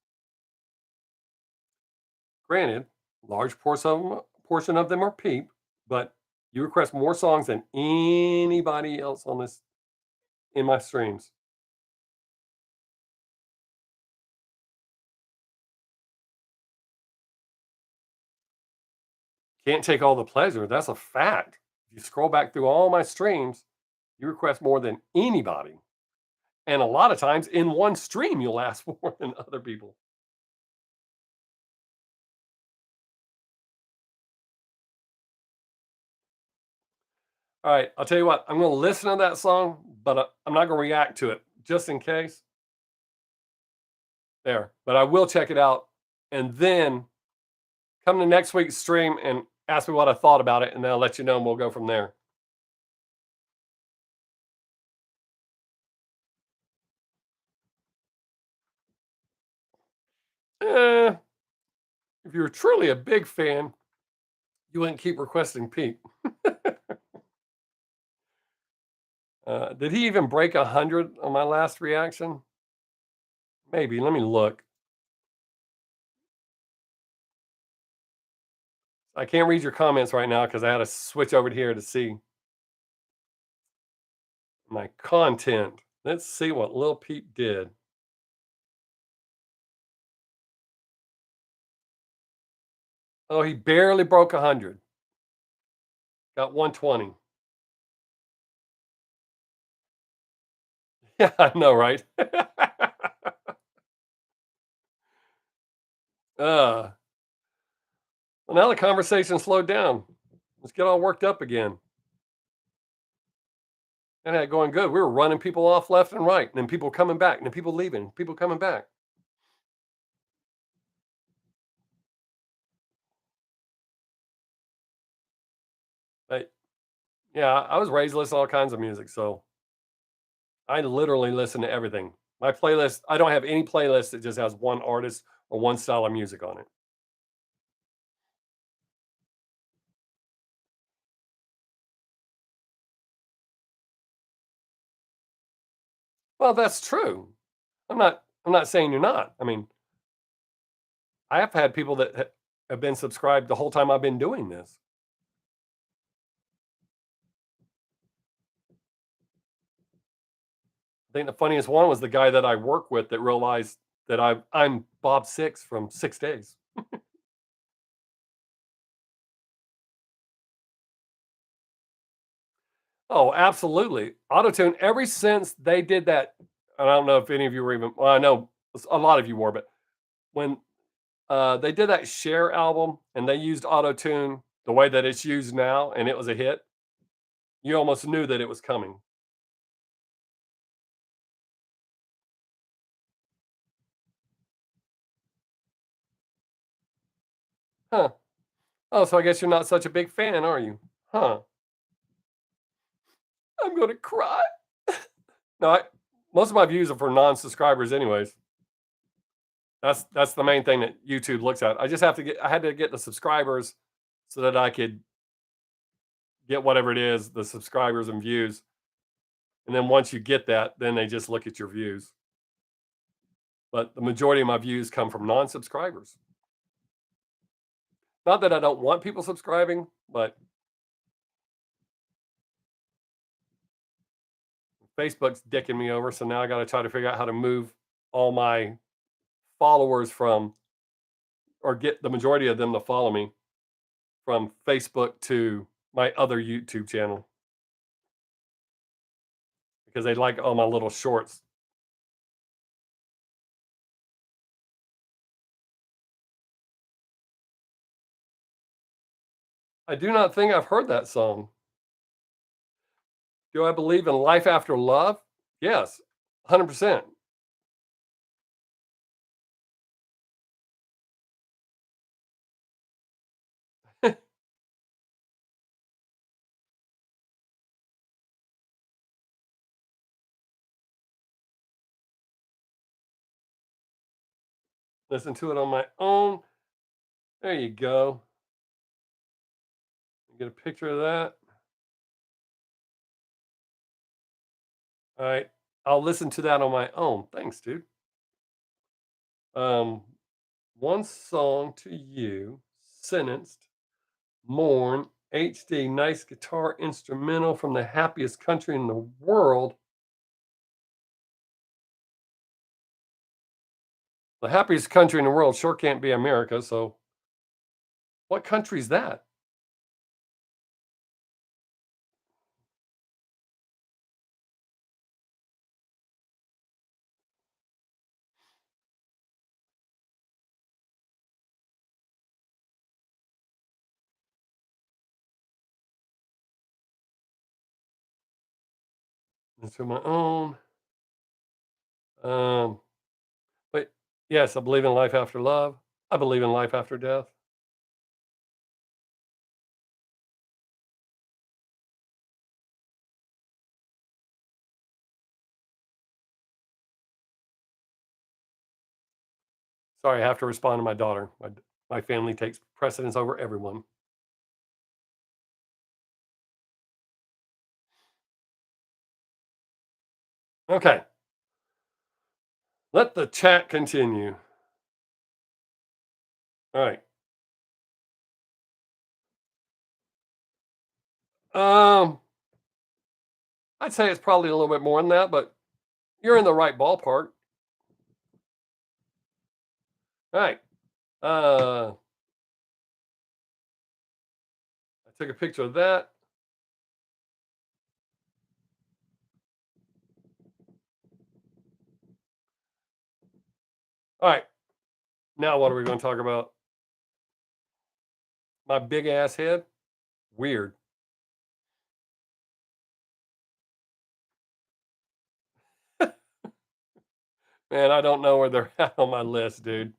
Granted, large portion of them are peep, but you request more songs than anybody else on this in my streams. Can't take all the pleasure. That's a fact. If you scroll back through all my streams, you request more than anybody. And a lot of times in one stream, you'll last more than other people. All right, I'll tell you what, I'm gonna listen to that song, but I'm not gonna react to it just in case. There, but I will check it out, and then come to next week's stream and ask me what I thought about it, and then I'll let you know, and we'll go from there. Eh, if you're truly a big fan, you wouldn't keep requesting Pete. Did he even break 100 on my last reaction? Maybe. Let me look. I can't read your comments right now because I had to switch over here to see my content. Let's see what Lil Peep did. Oh, he barely broke 100. Got 120. Yeah, I know, right? uh, well, now the conversation slowed down. Let's get all worked up again. And had it going good. We were running people off left and right, and then people coming back, and then people leaving, people coming back. But yeah, I was raised listening to all kinds of music, so I literally listen to everything. My playlist, I don't have any playlist that just has one artist or one style of music on it. Well, that's true. I'm not saying you're not. I mean, I have had people that have been subscribed the whole time I've been doing this. I think the funniest one was the guy that I work with that realized that I'm Bob Sixx from 6 Days. Oh, absolutely. Autotune, ever since they did that, and I don't know if any of you were even, well, I know a lot of you were, but when they did that Share album and they used Autotune the way that it's used now and it was a hit, you almost knew that it was coming. Huh. Oh, so I guess you're not such a big fan, are you? Huh. I'm going to cry. No, most of my views are for non-subscribers anyways. That's the main thing that YouTube looks at. I had to get the subscribers so that I could get whatever it is, the subscribers and views. And then once you get that, then they just look at your views. But the majority of my views come from non-subscribers. Not that I don't want people subscribing, but Facebook's dicking me over. So now I got to try to figure out how to move all my followers from, or get the majority of them to follow me from Facebook to my other YouTube channel because they like all my little shorts. I do not think I've heard that song. Do I believe in life after love? Yes, 100%. Listen to it on my own. There you go. Get a picture of that. All right. I'll listen to that on my own. Thanks, dude. Um, one song to you, sentenced, mourn, HD, nice guitar instrumental from the happiest country in the world. The happiest country in the world sure can't be America. So, what country's that? to my own. Um, but yes, I believe in life after love. I believe in life after death. Sorry, I have to respond to my daughter. My family takes precedence over everyone. Okay, let the chat continue. All right. Um, I'd say it's probably a little bit more than that, but you're in the right ballpark. All right. I took a picture of that. All right. Now, what are we going to talk about? My big ass head? Weird. Man, I don't know where they're at on my list, dude.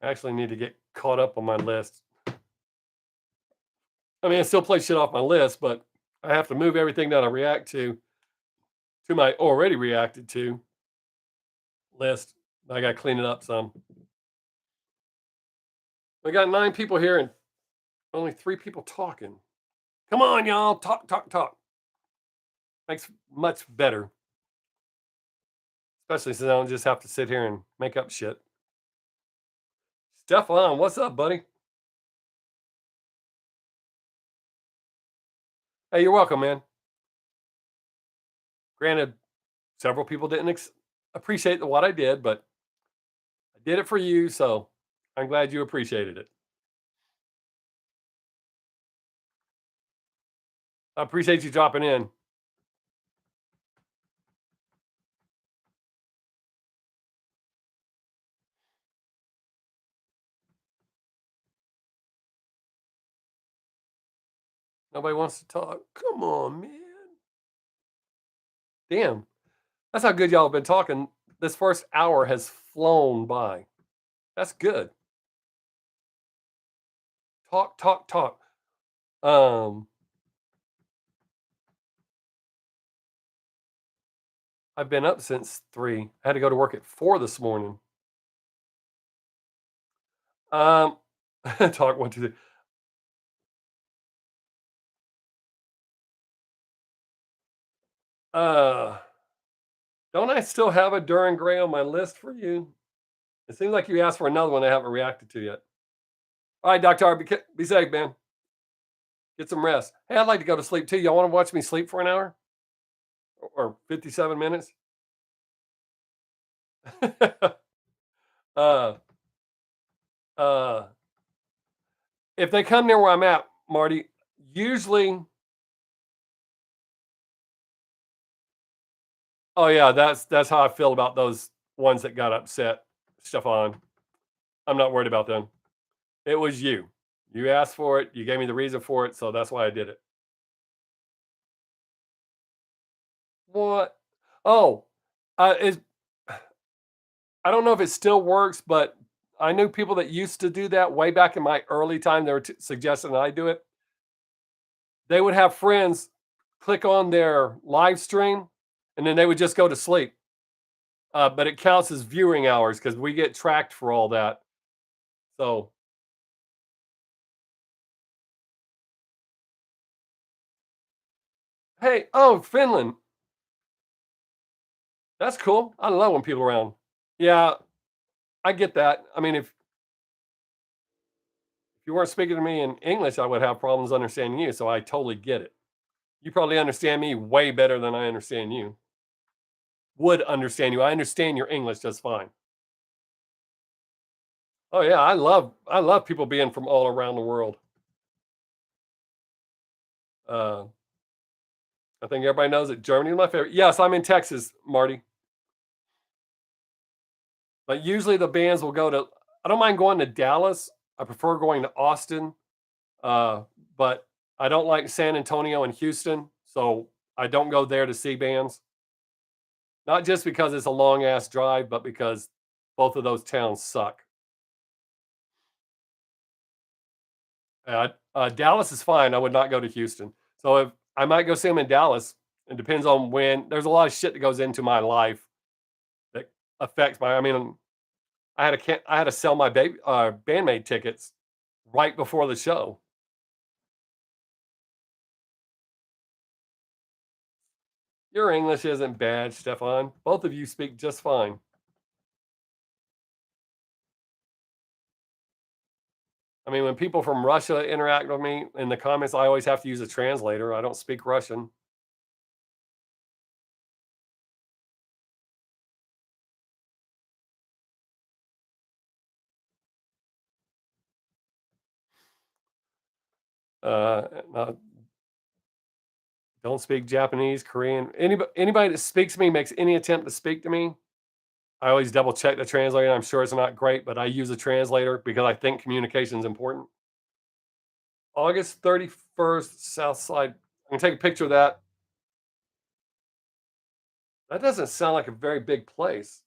I actually need to get caught up on my list. I mean, I still play shit off my list, but I have to move everything that I react to my already reacted to list. I got to clean it up some. We got 9 people here and only 3 people talking. Come on, y'all. Talk, talk, talk. Makes much better. Especially since I don't just have to sit here and make up shit. Stefan, what's up, buddy? Hey, you're welcome, man. Granted, several people didn't appreciate what I did, but I did it for you, so I'm glad you appreciated it. I appreciate you dropping in. Nobody wants to talk. Come on, man. Damn. That's how good y'all have been talking. This first hour has flown by. That's good. Talk, talk, talk. Um, I've been up since 3. I had to go to work at 4 this morning. Um, talk 1, 2, 3. Uh, don't I still have a Duran Gray on my list for you? It seems like you asked for another one I haven't reacted to yet. All right, Doctor R, be safe, man. Get some rest. Hey, I'd like to go to sleep too. Y'all want to watch me sleep for an hour or 57 minutes? uh, uh, if they come near where I'm at, Marty, usually, oh yeah, that's how I feel about those ones that got upset, Stefan. I'm not worried about them. It was you. You asked for it. You gave me the reason for it, so that's why I did it. What? Oh, is I don't know if it still works, but I knew people that used to do that way back in my early time. They were suggesting I do it. They would have friends click on their live stream, and then they would just go to sleep. But it counts as viewing hours because we get tracked for all that. So, hey, oh, Finland, that's cool. I love when people are around. Yeah, I get that. I mean, if you weren't speaking to me in English, I would have problems understanding you. So I totally get it. You probably understand me way better than I understand you. Would understand you. I understand your English just fine. Oh yeah, I love people being from all around the world. Uh, I think everybody knows that Germany is my favorite. Yes, I'm in Texas, Marty. But usually the bands will go to I don't mind going to Dallas. I prefer going to Austin, uh, but I don't like San Antonio and Houston, so I don't go there to see bands. Not just because it's a long ass drive, but because both of those towns suck. Dallas is fine. I would not go to Houston. So if I might go see them in Dallas, it depends on when. There's a lot of shit that goes into my life that affects my. I mean, I had to sell my bandmate tickets right before the show. Your English isn't bad, Stefan. Both of you speak just fine. I mean, when people from Russia interact with me in the comments, I always have to use a translator. I don't speak Russian. Uh, don't speak Japanese, Korean. Anybody that speaks to me makes any attempt to speak to me. I always double check the translator. I'm sure it's not great, but I use a translator because I think communication is important. August 31st, Southside. I'm gonna take a picture of that. That doesn't sound like a very big place.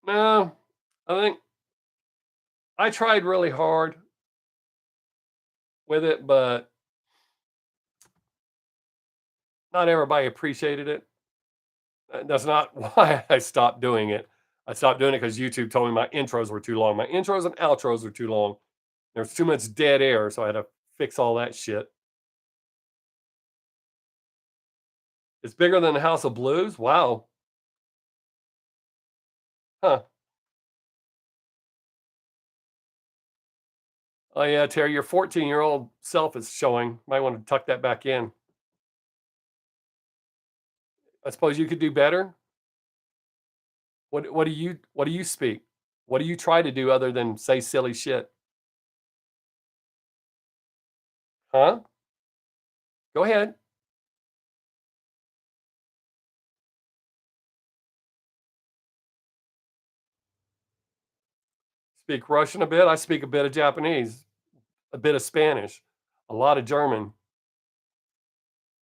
No, I think I tried really hard with it, but not everybody appreciated it. That's not why I stopped doing it. I stopped doing it because YouTube told me my intros were too long. My intros and outros were too long. There's too much dead air, so I had to fix all that shit. It's bigger than the House of Blues. Wow. Huh. Oh yeah, Terry, your 14-year-old self is showing. Might want to tuck that back in. I suppose you could do better. What do you speak? What do you try to do other than say silly shit? Huh? Go ahead. Speak Russian a bit. I speak a bit of Japanese, a bit of Spanish, a lot of German.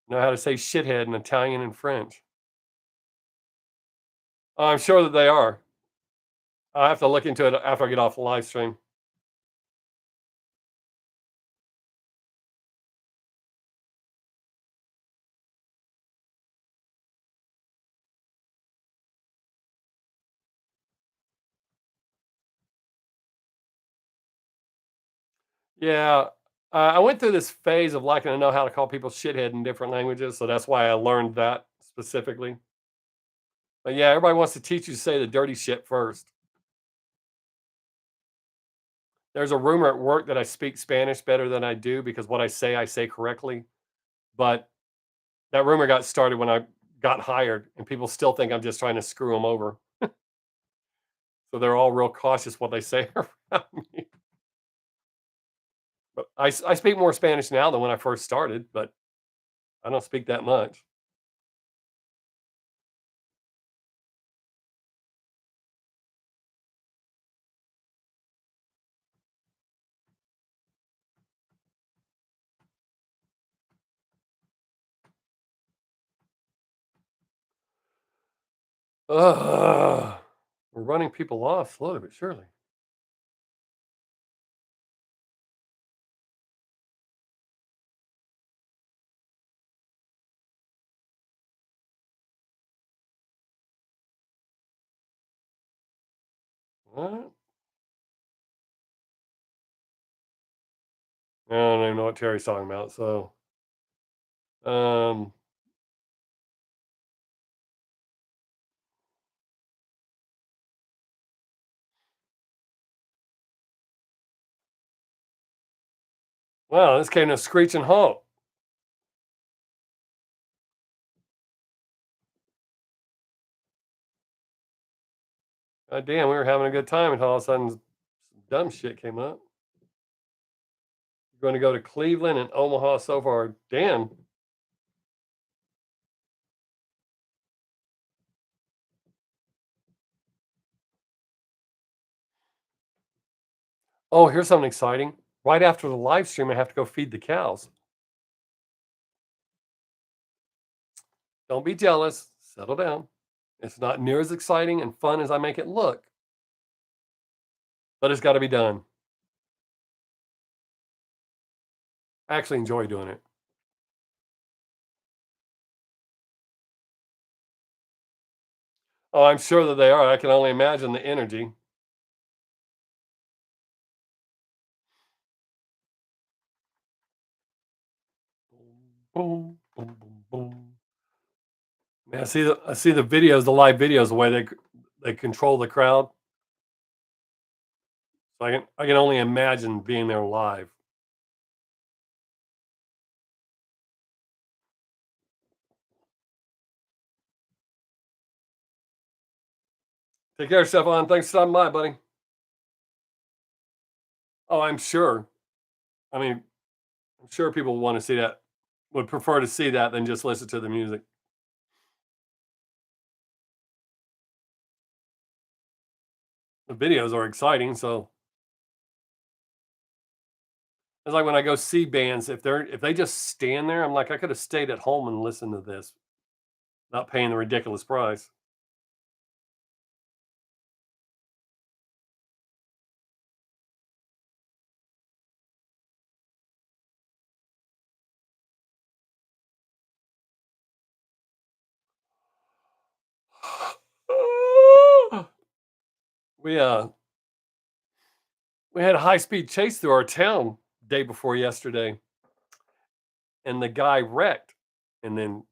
Know how to say shithead in Italian and French. I'm sure that they are. I'll have to look into it after I get off the live stream. Yeah. I went through this phase of liking to know how to call people shithead in different languages, so that's why I learned that specifically. But yeah, everybody wants to teach you to say the dirty shit first. There's a rumor at work that I speak Spanish better than I do because what I say correctly. But that rumor got started when I got hired, and people still think I'm just trying to screw them over. So they're all real cautious what they say around me. But I speak more Spanish now than when I first started, but I don't speak that much. Ugh. We're running people off slowly but surely. What? I don't even know what Terry's talking about. So, um, wow, this came to a screeching halt. God damn, we were having a good time until all of a sudden some dumb shit came up. We're going to go to Cleveland and Omaha so far. Damn. Oh, here's something exciting. Right after the live stream, I have to go feed the cows. Don't be jealous. Settle down. It's not near as exciting and fun as I make it look, but it's got to be done. I actually enjoy doing it. Oh, I'm sure that they are. I can only imagine the energy. Boom, boom, boom, boom. Man, I see the videos, the live videos, the way they control the crowd. So I can only imagine being there live. Take care, Stefan. Thanks for stopping by, buddy. Oh, I'm sure. I mean, I'm sure people want to see that, would prefer to see that than just listen to the music. The videos are exciting, so it's like when I go see bands, if they just stand there, I'm like, I could have stayed at home and listened to this, not paying the ridiculous price. we uh we had a high speed chase through our town day before yesterday, and the guy wrecked and then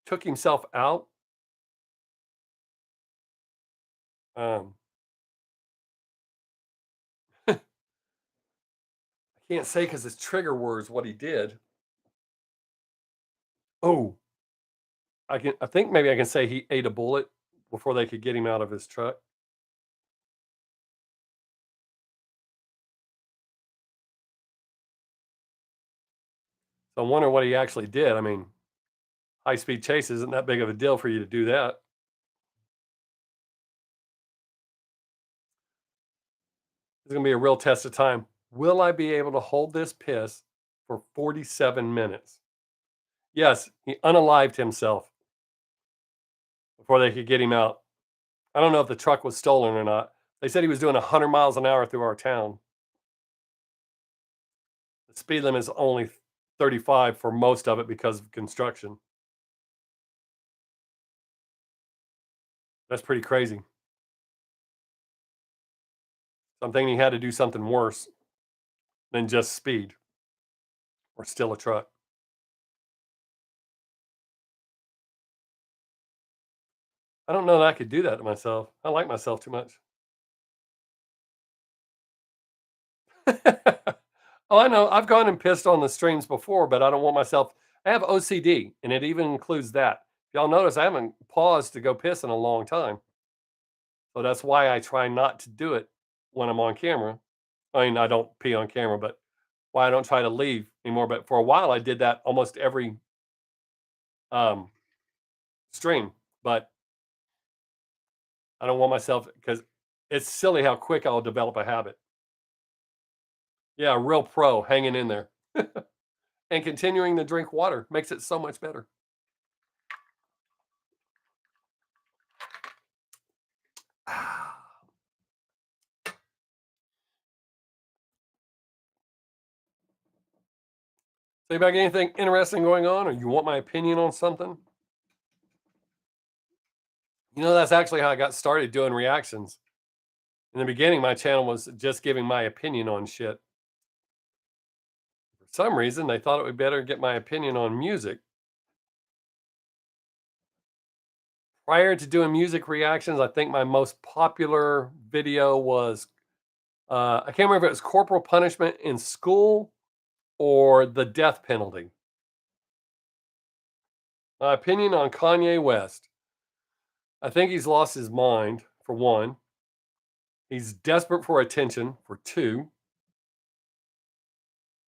took himself out. Um, I can't say because his trigger words what he did. Oh, I think maybe I can say he ate a bullet before they could get him out of his truck. So I wonder what he actually did. I mean, high speed chase isn't that big of a deal for you to do that. It's gonna be a real test of time. Will I be able to hold this piss for 47 minutes? Yes, he unalived himself before they could get him out. I don't know if the truck was stolen or not. They said he was doing 100 miles an hour through our town. The speed limit is only 35 for most of it because of construction. That's pretty crazy. So I'm thinking he had to do something worse than just speed or steal a truck. I don't know that I could do that to myself. I like myself too much. Oh, I know. I've gone and pissed on the streams before, but I don't want myself. I have OCD, and it even includes that. If y'all notice, I haven't paused to go piss in a long time. So that's why I try not to do it when I'm on camera. I mean, I don't pee on camera, but why I don't try to leave anymore. But for a while, I did that almost every um, stream. But I don't want myself because it's silly how quick I'll develop a habit. Yeah, real pro hanging in there and continuing to drink water makes it so much better. Say about anything interesting going on, or you want my opinion on something? That's actually how I got started doing reactions. In the beginning, my channel was just giving my opinion on shit. For some reason, they thought it would better get my opinion on music. Prior to doing music reactions, I think my most popular video was I can't remember if it was corporal punishment in school or the death penalty. My opinion on Kanye West. I think he's lost his mind, for one. He's desperate for attention, for two.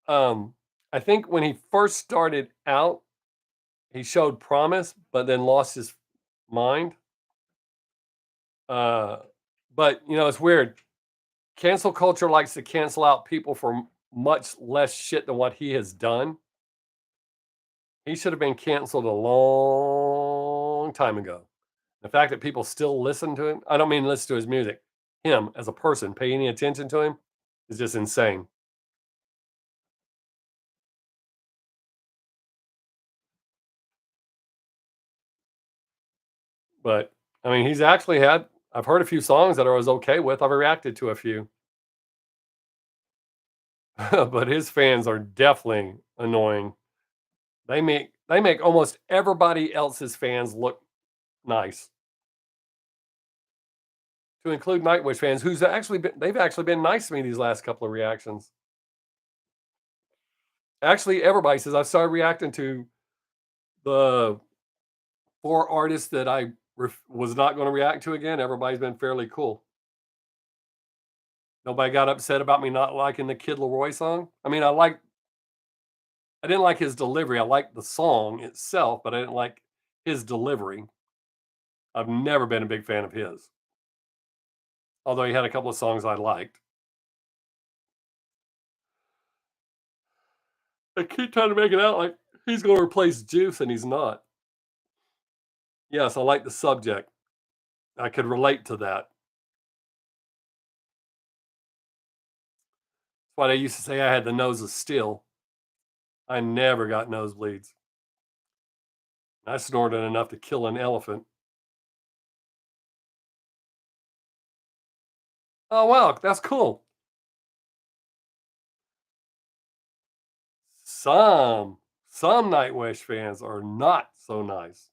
Um, I think when he first started out, he showed promise, but then lost his mind. Uh, but it's weird. Cancel culture likes to cancel out people for much less shit than what he has done. He should have been canceled a long time ago. The fact that people still listen to him, I don't mean listen to his music, him as a person, pay any attention to him is just insane. But I mean, he's actually had, I've heard a few songs that I was okay with. I've reacted to a few, but his fans are definitely annoying. They make almost everybody else's fans look nice, to include Nightwish fans, who's actually been they've actually been nice to me these last couple of reactions. Actually, everybody says I've started reacting to the 4 artists that I was not going to react to again. Everybody's been fairly cool. Nobody got upset about me not liking the Kid Leroy song. I mean, I didn't like his delivery. I liked the song itself, but I didn't like his delivery. I've never been a big fan of his, although he had a couple of songs I liked. They keep trying to make it out like he's going to replace Juice, and he's not. Yes, I like the subject. I could relate to that. That's why they used to say I had the nose of steel. I never got nosebleeds. I snorted enough to kill an elephant. Oh wow, that's cool. Some some Nightwish fans are not so nice.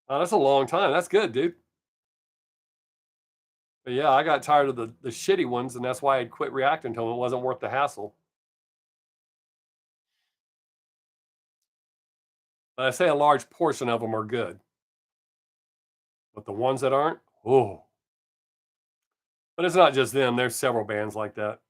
Oh, that's a long time. That's good, dude. But yeah, I got tired of the shitty ones, and that's why I quit reacting to them. It wasn't worth the hassle. But I say a large portion of them are good, but the ones that aren't, oh. But it's not just them. There's several bands like that.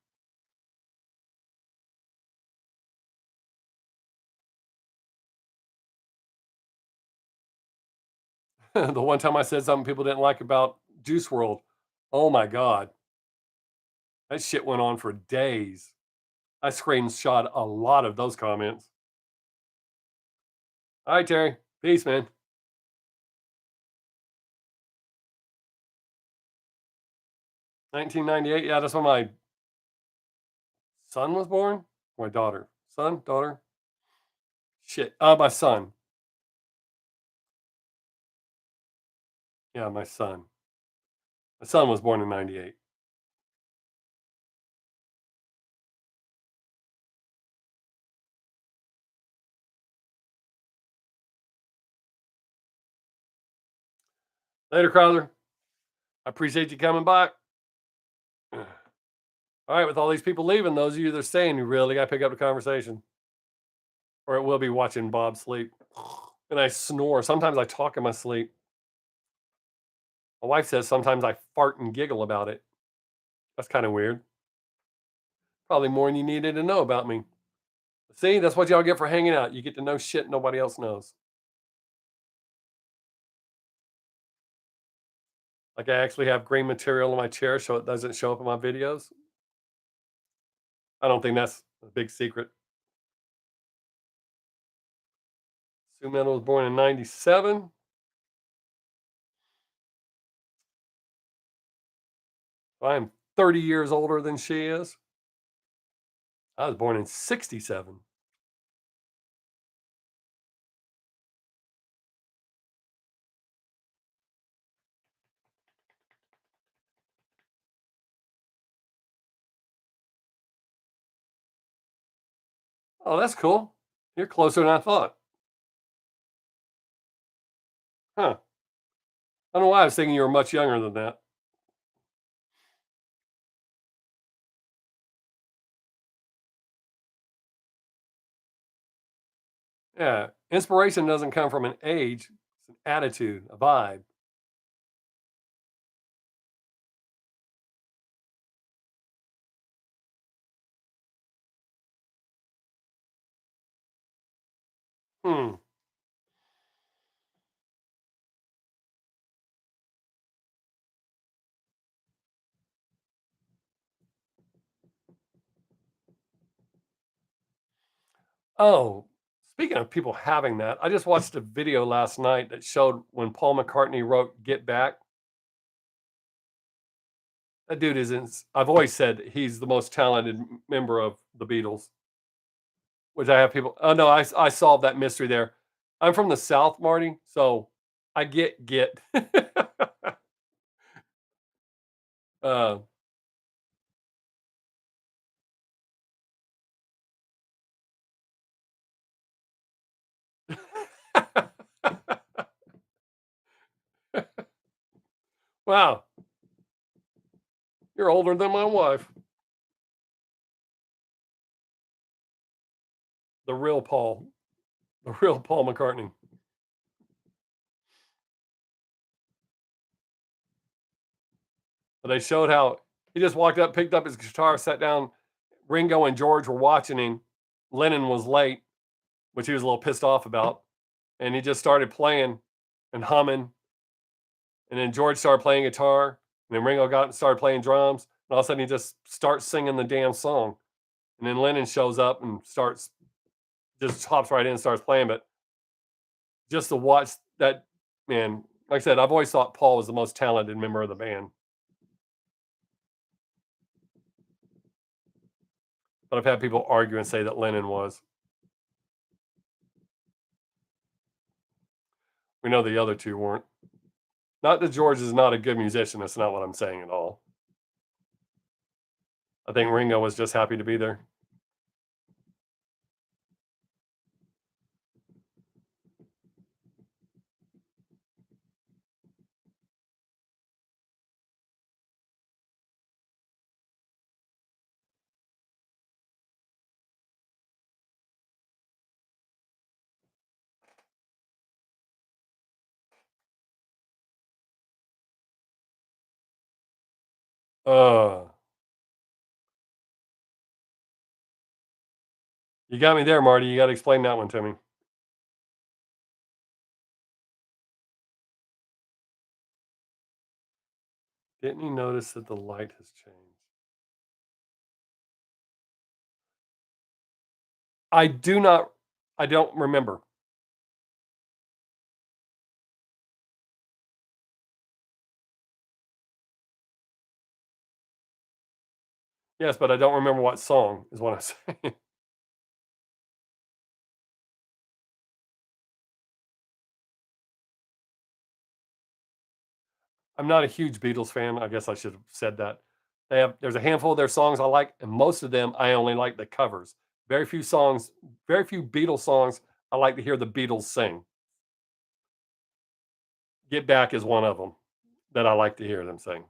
The one time I said something people didn't like about Juice World, oh my god, that shit went on for days. I screenshot a lot of those comments. All right, Terry. Peace, man. 1998. Yeah, that's when my son was born. My daughter. Son, daughter. Shit. My son. Yeah, my son. My son was born in 98. Later, Crowther. I appreciate you coming by. All right, with all these people leaving, those of you that are staying, you really got to pick up the conversation, or it will be watching Bob sleep. And I snore. Sometimes I talk in my sleep. My wife says sometimes I fart and giggle about it. That's kind of weird. Probably more than you needed to know about me. See, that's what y'all get for hanging out. You get to know shit nobody else knows. Like I actually have green material in my chair so it doesn't show up in my videos. I don't think that's a big secret. Sue Mendel was born in 97. I'm 30 years older than she is. I was born in 67. Oh, that's cool. You're closer than I thought. Huh. I don't know why I was thinking you were much younger than that. Yeah. Inspiration doesn't come from an age, it's an attitude, a vibe. Hmm. Oh, speaking of people having that, I just watched a video last night that showed when Paul McCartney wrote "Get Back." That dude is ins I've always said he's the most talented member of the Beatles, which I have people oh, no, I solved that mystery there. I'm from the South, Marty, so I get. Uh, wow, you're older than my wife. The real Paul, the real Paul McCartney. But they showed how he just walked up, picked up his guitar, sat down. Ringo and George were watching him. Lennon was late, which he was a little pissed off about, and he just started playing and humming. And then George started playing guitar, and then Ringo got and started playing drums. And all of a sudden, he just starts singing the damn song. And then Lennon shows up and starts just hops right in and starts playing. But just to watch that, man, like I said, I've always thought Paul was the most talented member of the band, but I've had people argue and say that Lennon was. We know the other two weren't. Not that George is not a good musician. That's not what I'm saying at all. I think Ringo was just happy to be there. Uh, you got me there, Marty. You got to explain that one to me. Didn't you notice that the light has changed? I do not. I don't remember. Yes, but I don't remember what song is what I'm saying. I'm not a huge Beatles fan. I guess I should have said that. There's a handful of their songs I like, and most of them I only like the covers. Very few songs, very few Beatles songs I like to hear the Beatles sing. Get Back is one of them that I like to hear them sing.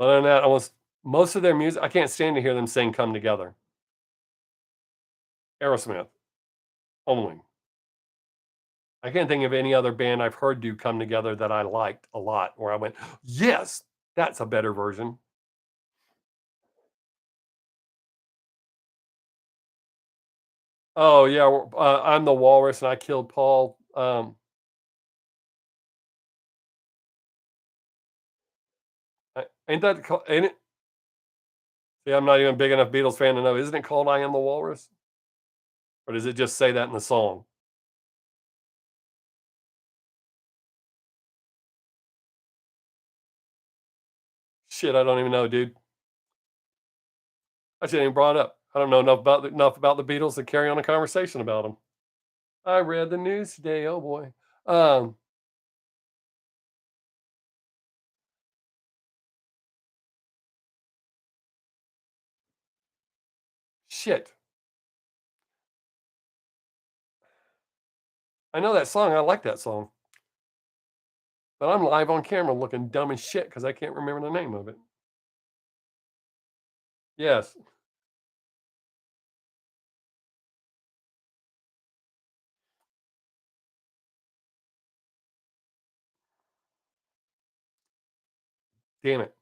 Other than that, almost most of their music, I can't stand to hear them sing "Come Together." Aerosmith only. I can't think of any other band I've heard do "Come Together" that I liked a lot, where I went, "Yes, that's a better version." Oh yeah, I'm the Walrus and I killed Paul. Ain't that ain't it? See, I'm not even a big enough Beatles fan to know. Isn't it called "I Am the Walrus"? Or does it just say that in the song? Shit, I don't even know, dude. I shouldn't even brought it up. I don't know enough about the Beatles to carry on a conversation about them. I read the news today. Oh boy. Um, shit. I know that song. I like that song, but I'm live on camera looking dumb as shit because I can't remember the name of it. Yes. Damn it.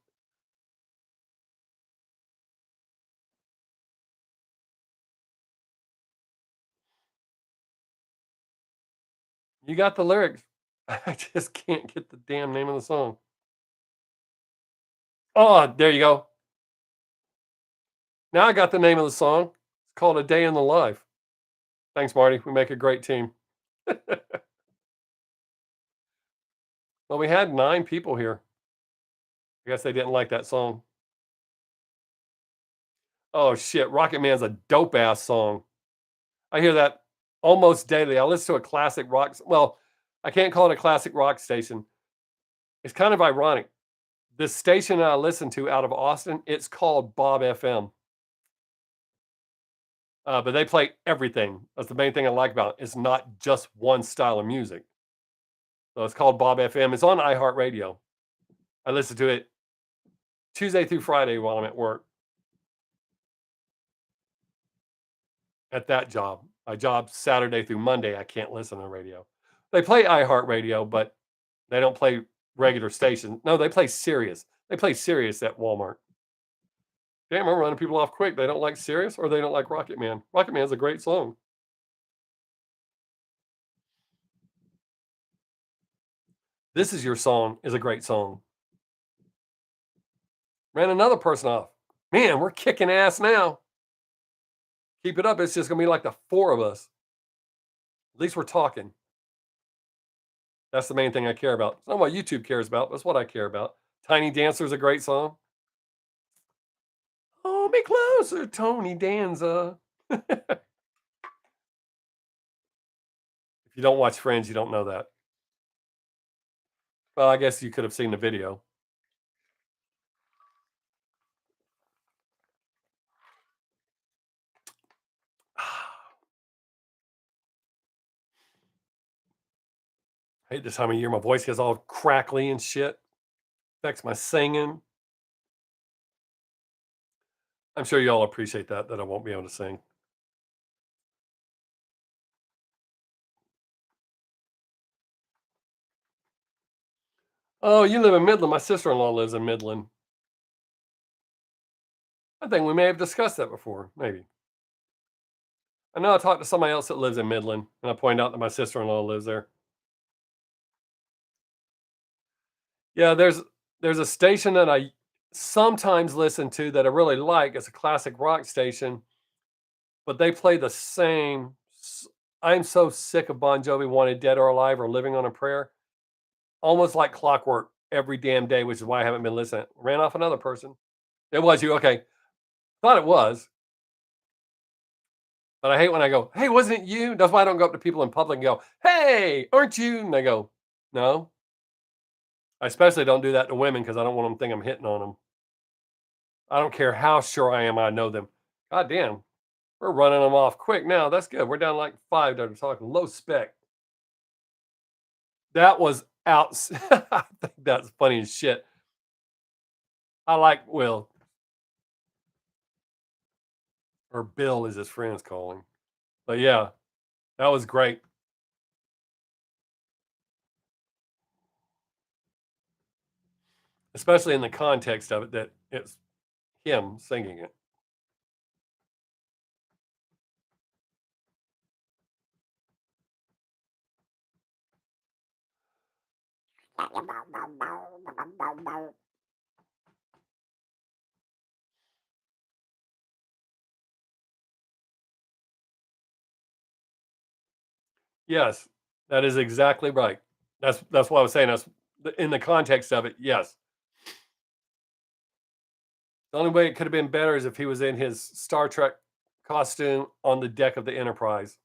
You got the lyrics. I just can't get the damn name of the song. Oh, there you go. Now I got the name of the song. It's called A Day in the Life. Thanks, Marty. We make a great team. Well, we had 9 people here. I guess they didn't like that song. Oh, shit. Rocket Man's a dope ass song. I hear that almost daily. I listen to a classic rock. Well, I can't call it a classic rock station. It's kind of ironic. This station I listen to out of Austin, it's called Bob FM. But they play everything. That's the main thing I like about it. It's not just one style of music. So it's called Bob FM. It's on iHeartRadio. I listen to it Tuesday through Friday while I'm at work at that job. My job Saturday through Monday, I can't listen on radio. They play iHeartRadio, but they don't play regular stations. No, they play Sirius. They play Sirius at Walmart. Damn, I'm running people off quick. They don't like Sirius or they don't like Rocket Man. Rocket Man's a great song. This Is Your Song is a great song. Ran another person off. Man, we're kicking ass now. Keep it up. It's just going to be like the 4 of us. At least we're talking. That's the main thing I care about. It's not what YouTube cares about. That's what I care about. Tiny Dancer is a great song. Hold me closer, Tony Danza. If you don't watch Friends, you don't know that. Well, I guess you could have seen the video. I hate this time of year. My voice gets all crackly and shit. Affects my singing. I'm sure you all appreciate that I won't be able to sing. Oh, you live in Midland. My sister-in-law lives in Midland. I think we may have discussed that before, maybe. I know I talked to somebody else that lives in Midland, and I pointed out that my sister-in-law lives there. Yeah, there's a station that I sometimes listen to that I really like. It's a classic rock station, but they play the same. I'm so sick of Bon Jovi, Wanted Dead or Alive, or Living on a Prayer, almost like clockwork every damn day, which is why I haven't been listening. Ran off another person. It was you, okay? Thought it was, but I hate when I go, "Hey, wasn't it you?" That's why I don't go up to people in public and go, "Hey, aren't you?" And they go, "No." I especially don't do that to women because I don't want them to think I'm hitting on them. I don't care how sure I am I know them. God damn, we're running them off quick now. That's good. We're down like 5 that are talking low spec. That was out. I think that's funny as shit. I like Will, or Bill as his friends call him. But yeah, that was great. Especially in the context of it that it's him singing it. Yes, that is exactly right. That's what I was saying. That's in the context of it. Yes, the only way it could have been better is if he was in his Star Trek costume on the deck of the Enterprise.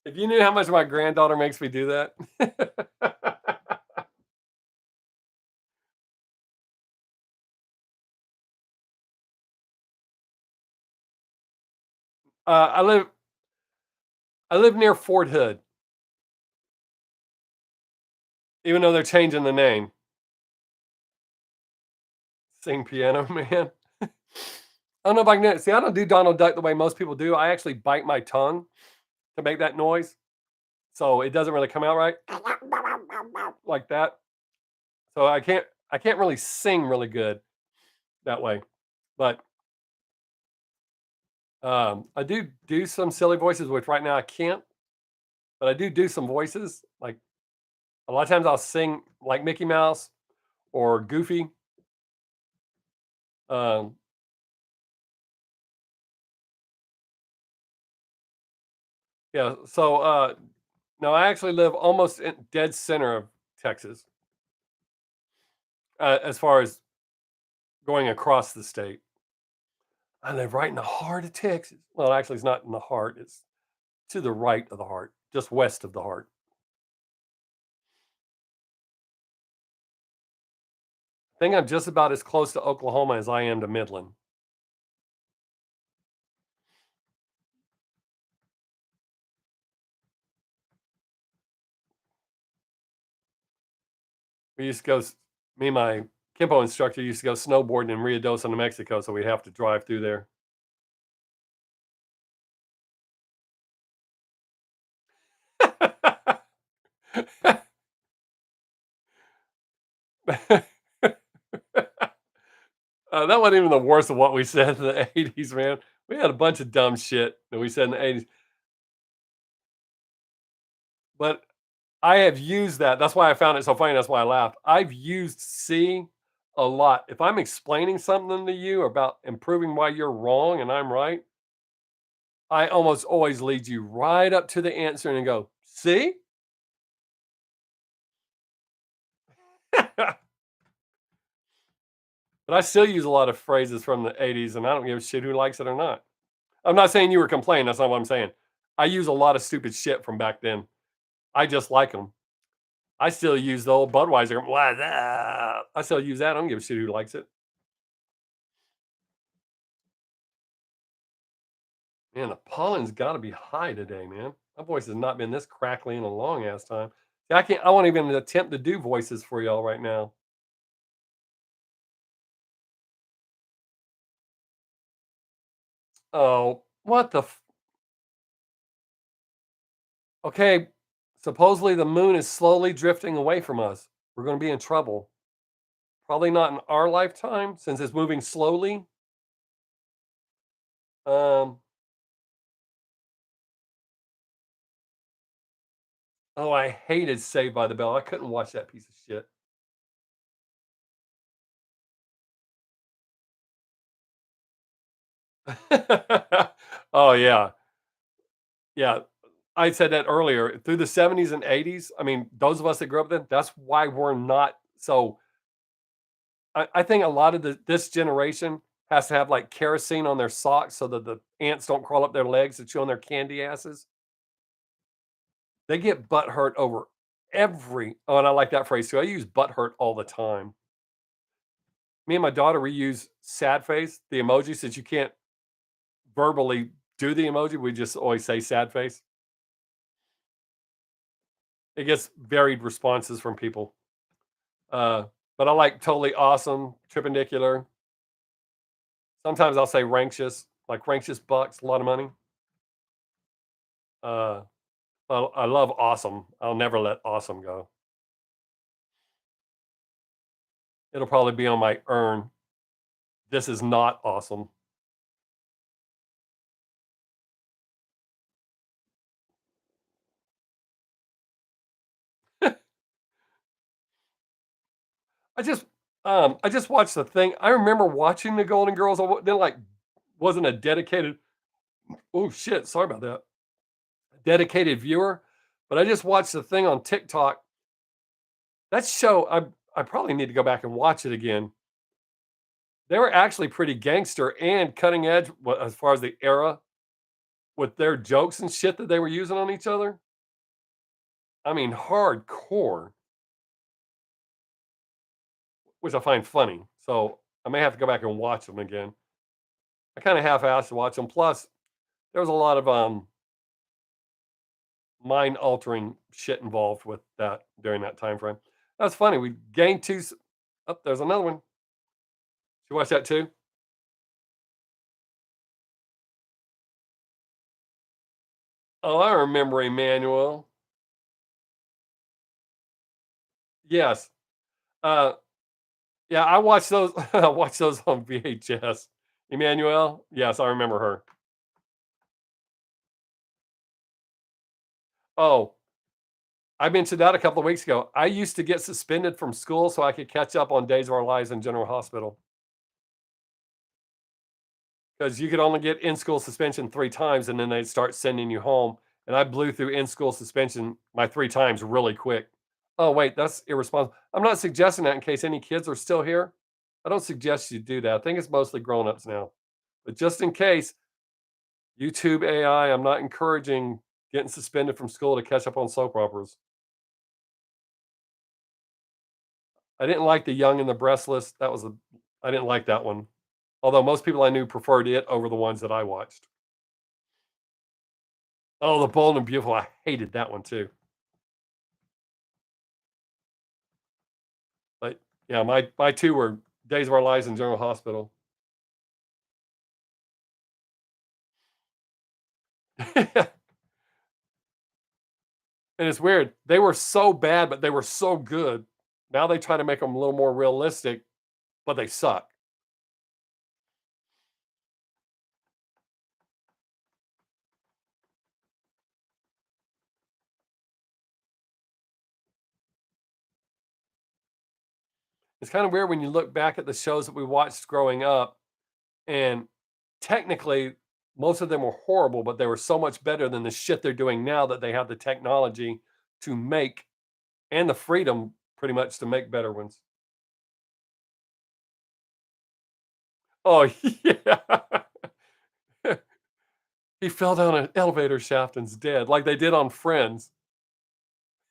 If you knew how much my granddaughter makes me do that. uh, I live I live near Fort Hood, even though they're changing the name. Sing Piano Man. I don't know if I can do it. See, I don't do Donald Duck the way most people do. I actually bite my tongue to make that noise, so it doesn't really come out right like that. So I can't really sing really good that way. But I do some silly voices, which right now I can't. But I do some voices. Like A lot of times I'll sing like Mickey Mouse or Goofy. Um, yeah, so, no, I actually live almost in dead center of Texas, as far as going across the state. I live right in the heart of Texas. Well, actually, it's not in the heart, it's to the right of the heart, just west of the heart. I think I'm just about as close to Oklahoma as I am to Midland. We used to go s Me and my Kimpo instructor used to go snowboarding in Rio Doce, New Mexico, so we have to drive through there. That wasn't even the worst of what we said in the '80s, man. We had a bunch of dumb shit that we said in the '80s, but I have used that. That's why I found it so funny. That's why I laughed. I've used "see" a lot. If I'm explaining something to you about improving why you're wrong and I'm right, I almost always lead you right up to the answer and go, "See?" But I still use a lot of phrases from the '80s, and I don't give a shit who likes it or not. I'm not saying you were complaining. That's not what I'm saying. I use a lot of stupid shit from back then. I just like them. I still use the old Budweiser. "What's up?" I still use that. I don't give a shit who likes it. Man, the pollen's got to be high today, man. My voice has not been this crackly in a long ass time. See, I can't. I won't even attempt to do voices for y'all right now. Oh, what the? Okay, supposedly the moon is slowly drifting away from us. We're going to be in trouble. Probably not in our lifetime since it's moving slowly. Um. Oh, I hated Saved by the Bell. I couldn't watch that piece of shit. Oh yeah, yeah. I said that earlier. Through the '70s and '80s, I mean, those of us that grew up then, that's why we're not so. I think a lot of this generation has to have like kerosene on their socks so that the ants don't crawl up their legs and chew on their candy asses. They get butt hurt over every. Oh, and I like that phrase too. I use butt hurt all the time. Me and my daughter, we use sad face, the emoji, since you can't verbally do the emoji. We just always say sad face. It gets varied responses from people. Uh, but I like totally awesome, tripendicular. Sometimes I'll say rancious, like rancious bucks, a lot of money. Uh, I love awesome. I'll never let awesome go. It'll probably be on my urn. This is not awesome. I just I just watched the thing. I remember watching the Golden Girls. Then like wasn't a dedicated. Oh shit! Sorry about that. Dedicated viewer, but I just watched the thing on TikTok. That show, I probably need to go back and watch it again. They were actually pretty gangster and cutting edge as far as the era with their jokes and shit that they were using on each other. I mean, hardcore, which I find funny. So I may have to go back and watch them again. I kind of half-assed to watch them. Plus, there was a lot of mind altering shit involved with that during that time frame. That's funny. We gained two. Oh, there's another one. You watch that too? Oh, I remember Emmanuel. Yes. Uh, yeah, I watched those. I watched those on VHS. Emmanuel. Yes, I remember her. Oh, I mentioned that a couple of weeks ago. I used to get suspended from school so I could catch up on Days of Our Lives in General Hospital because you could only get in-school suspension 3 times, and then they'd start sending you home, and I blew through in-school suspension my 3 times really quick. Oh, wait, that's irresponsible. I'm not suggesting that in case any kids are still here. I don't suggest you do that. I think it's mostly grown-ups now. But just in case, YouTube AI, I'm not encouraging getting suspended from school to catch up on soap operas. I didn't like The Young and the Breathless. I didn't like that one. Although most people I knew preferred it over the ones that I watched. Oh, The Bold and Beautiful, I hated that one too. But yeah, my 2 were Days of Our Lives in General Hospital. And it's weird. They were so bad, but they were so good. Now they try to make them a little more realistic, but they suck. It's kind of weird when you look back at the shows that we watched growing up, and technically, most of them were horrible, but they were so much better than the shit they're doing now that they have the technology to make and the freedom pretty much to make better ones. Oh, yeah. He fell down an elevator shaft and's dead, like they did on Friends.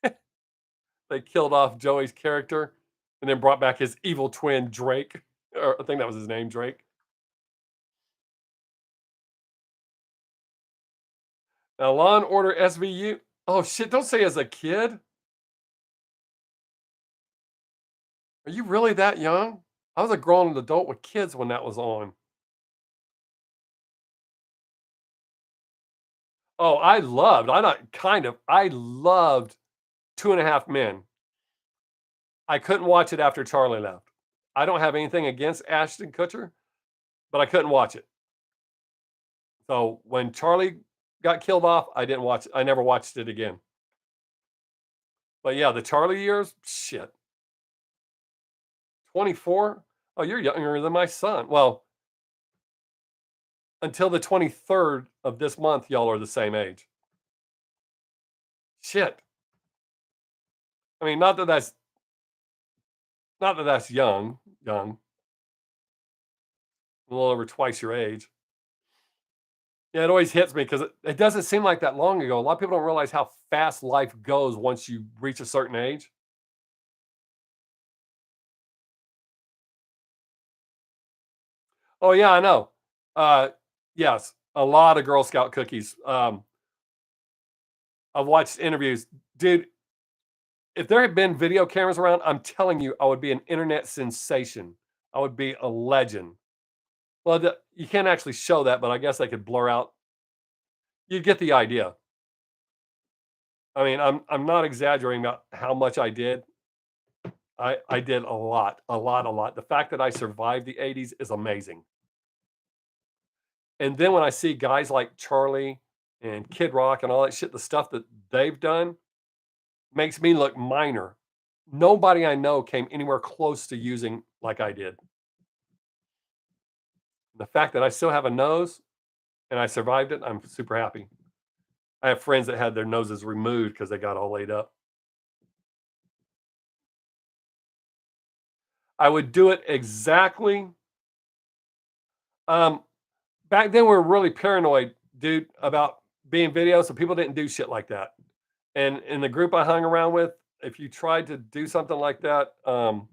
They killed off Joey's character and then brought back his evil twin, Drake, or I think that was his name, Drake. Now, Law& and Order SVU, oh, shit, don't say as a kid. Are you really that young? I was a grown adult with kids when that was on. Oh, I loved Two and a Half Men. I couldn't watch it after Charlie left. I don't have anything against Ashton Kutcher, but I couldn't watch it. So when Charlie got killed off, I never watched it again. But yeah, the Charlie years, shit. 24? Oh, you're younger than my son. Well, until the 23rd of this month, y'all are the same age. Shit. I mean, not that that's young, a little over twice your age. Yeah, it always hits me because it doesn't seem like that long ago. A lot of people don't realize how fast life goes once you reach a certain age. Oh, yeah, I know. Uh, yes, a lot of Girl Scout cookies. I've watched interviews. Dude, if there had been video cameras around, I'm telling you, I would be an internet sensation. I would be a legend. Well, you can't actually show that, but I guess they could blur out. You get the idea. I mean, I'm not exaggerating about how much I did. I did a lot, a lot, a lot. The fact that I survived the '80s is amazing. And then when I see guys like Charlie and Kid Rock and all that shit, the stuff that they've done makes me look minor. Nobody I know came anywhere close to using like I did. The fact that I still have a nose and I survived it, I'm super happy. I have friends that had their noses removed because they got all laid up. I would do it exactly. Um, Back then we were really paranoid, dude, about being video, so people didn't do shit like that. And in the group I hung around with, if you tried to do something like that, you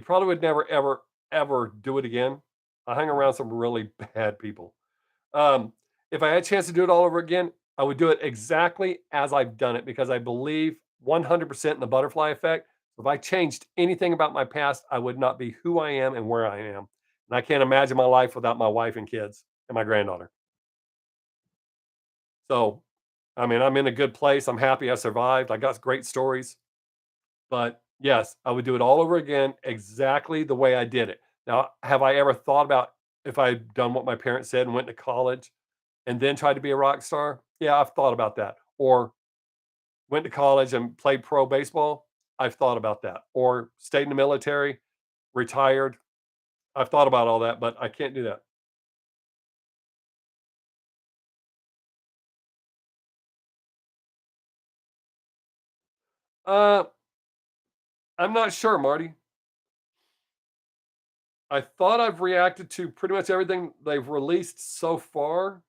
probably would never, ever, ever do it again. I hung around some really bad people. Um, if I had a chance to do it all over again, I would do it exactly as I've done it because I believe 100% in the butterfly effect. If I changed anything about my past, I would not be who I am and where I am. And I can't imagine my life without my wife and kids and my granddaughter. So, I mean, I'm in a good place. I'm happy I survived. I got great stories. But yes, I would do it all over again exactly the way I did it. Now, have I ever thought about if I'd done what my parents said and went to college and then tried to be a rock star? Yeah, I've thought about that. Or went to college and played pro baseball, I've thought about that. Or stayed in the military, retired. I've thought about all that, but I can't do that. Uh, I'm not sure, Marty. I thought I've reacted to pretty much everything they've released so far.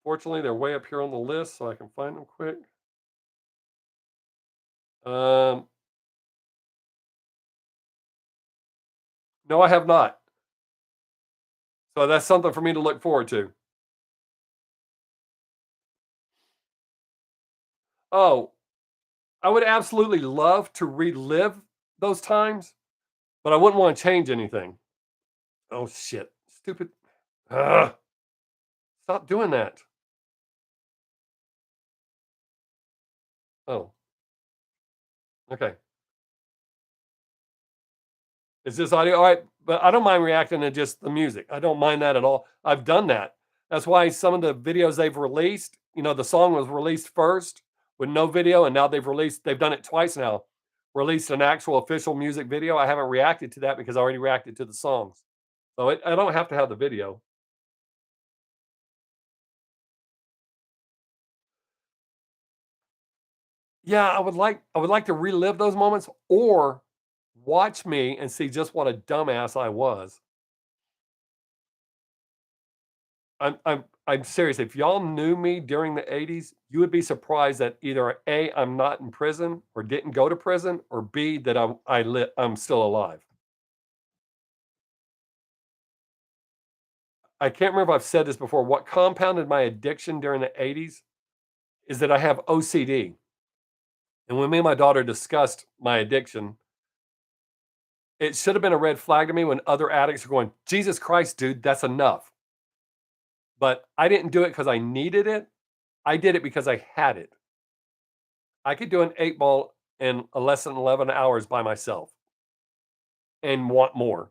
Fortunately, they're way up here on the list, so I can find them quick. Um, no, I have not. So that's something for me to look forward to. Oh, I would absolutely love to relive those times, but I wouldn't want to change anything. Oh shit. Stupid. Ugh, stop doing that. Oh, okay. Is this audio? All right. But I don't mind reacting to just the music. I don't mind that at all. I've done that. That's why some of the videos they've released, the song was released first with no video, and now they've done it twice now, released an actual official music video. I haven't reacted to that because I already reacted to the songs. So I don't have to have the video. Yeah, I would like to relive those moments or watch me and see just what a dumbass I was. I'm serious. If y'all knew me during the '80s, you would be surprised that either A, I'm not in prison or didn't go to prison, or B, that I'm still alive. I can't remember if I've said this before. What compounded my addiction during the '80s is that I have OCD. And when me and my daughter discussed my addiction, it should have been a red flag to me when other addicts are going, Jesus Christ, dude, that's enough. But I didn't do it because I needed it. I did it because I had it. I could do an 8 ball in less than 11 hours by myself and want more.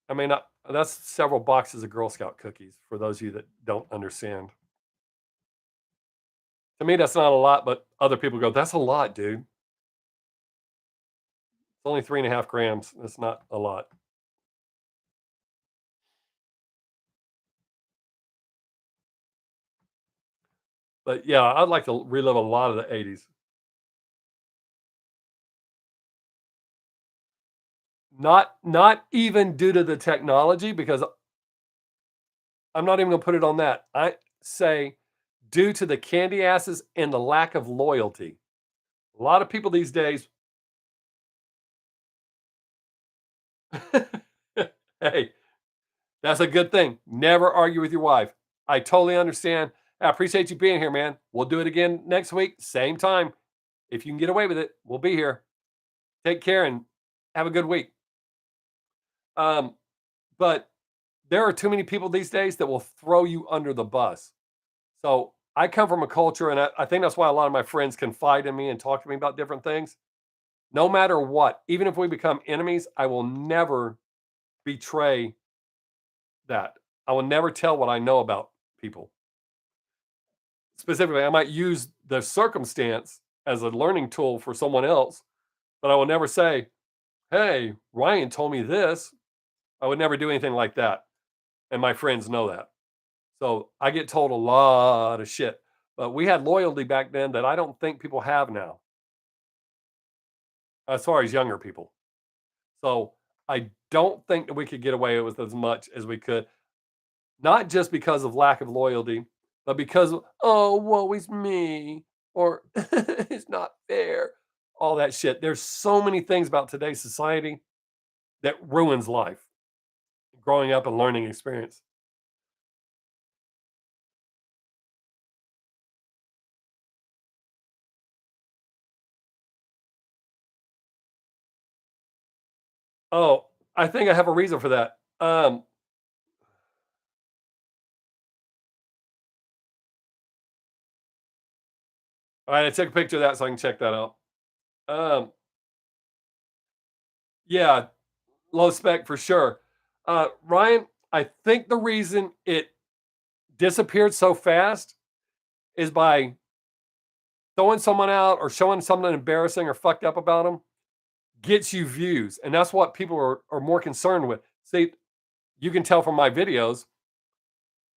I mean, that's several boxes of Girl Scout cookies for those of you that don't understand. To me, that's not a lot, but other people go, that's a lot, dude. It's only 3.5 grams. That's not a lot. But yeah, I'd like to relive a lot of the '80s. Not even due to the technology, because I'm not even gonna put it on that. I say due to the candy asses and the lack of loyalty. A lot of people these days. Hey, that's a good thing. Never argue with your wife. I totally understand. I appreciate you being here, man. We'll do it again next week, same time. If you can get away with it, we'll be here. Take care and have a good week. Um, but there are too many people these days that will throw you under the bus. So I come from a culture, and I think that's why a lot of my friends confide in me and talk to me about different things. No matter what, even if we become enemies, I will never betray that. I will never tell what I know about people. Specifically, I might use the circumstance as a learning tool for someone else, but I will never say, "Hey, Ryan told me this." I would never do anything like that, and my friends know that. So I get told a lot of shit, but we had loyalty back then that I don't think people have now, as far as younger people. So I don't think that we could get away with as much as we could, not just because of lack of loyalty, but because of, oh, woe is me, or it's not fair, all that shit. There's so many things about today's society that ruins life, growing up and learning experience. Oh, I think I have a reason for that. All right, I took a picture of that so I can check that out. Um, yeah, low spec for sure. Ryan, I think the reason it disappeared so fast is by throwing someone out or showing something embarrassing or fucked up about them gets you views. And that's what people are more concerned with. See, you can tell from my videos,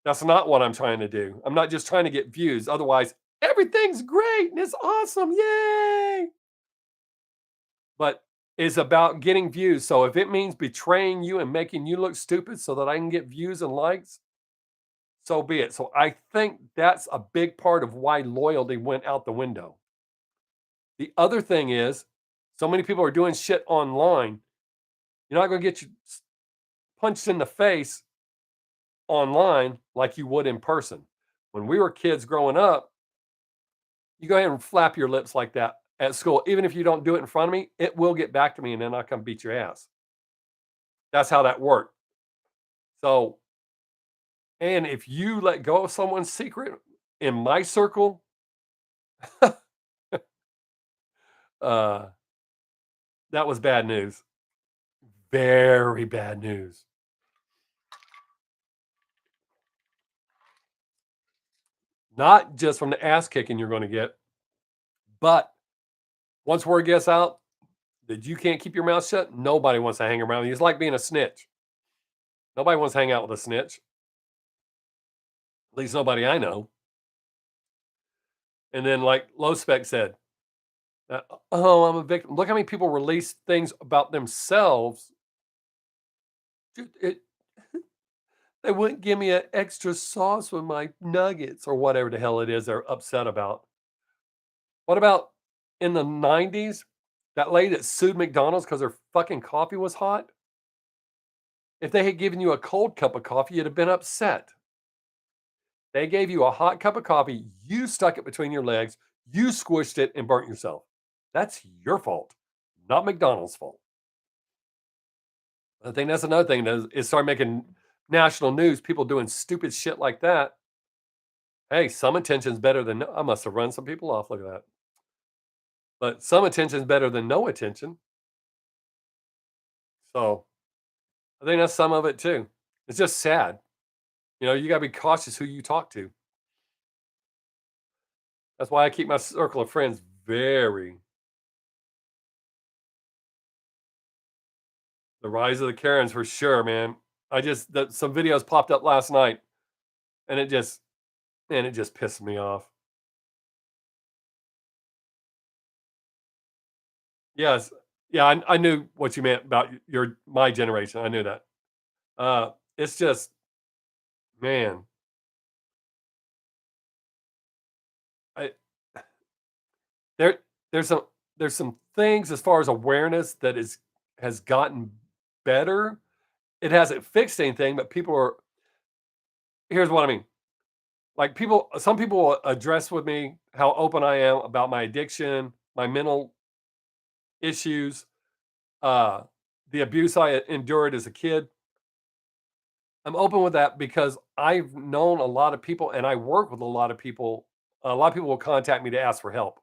that's not what I'm trying to do. I'm not just trying to get views. Otherwise, everything's great and it's awesome. Yay. But it's about getting views. So if it means betraying you and making you look stupid so that I can get views and likes, so be it. So I think that's a big part of why loyalty went out the window. The other thing is, so many people are doing shit online. You're not going to get you punched in the face online like you would in person. When we were kids growing up, you go ahead and flap your lips like that at school. Even if you don't do it in front of me, it will get back to me and then I'll come beat your ass. That's how that worked. So, and if you let go of someone's secret in my circle, uh, that was bad news. Very bad news. Not just from the ass kicking you're going to get, but once word gets out that you can't keep your mouth shut, nobody wants to hang around you. It's like being a snitch. Nobody wants to hang out with a snitch. At least nobody I know. And then, like Low Spec said, oh, I'm a victim. Look how many people release things about themselves. Dude, they wouldn't give me an extra sauce with my nuggets or whatever the hell it is they're upset about. What about in the 90s? That lady that sued McDonald's because her fucking coffee was hot? If they had given you a cold cup of coffee, you'd have been upset. They gave you a hot cup of coffee, you stuck it between your legs, you squished it and burnt yourself. That's your fault, not McDonald's fault. I think that's another thing that is start making national news, people doing stupid shit like that. Hey, some attention's better than I must have run some people off. Look at that. But some attention's better than no attention. So I think that's some of it too. It's just sad. You know, you gotta be cautious who you talk to. That's why I keep my circle of friends very the rise of the Karens for sure, man. I just that some videos popped up last night and it just man, it just pissed me off. Yes. Yeah, I knew what you meant about your my generation. I knew that. It's just man, I there there's some there's some things as far as awareness that is has gotten better. It hasn't fixed anything, but people are here's what I mean. Like some people will address with me how open I am about my addiction, my mental issues, uh, the abuse I endured as a kid. I'm open with that because I've known a lot of people and I work with a lot of people. A lot of people will contact me to ask for help.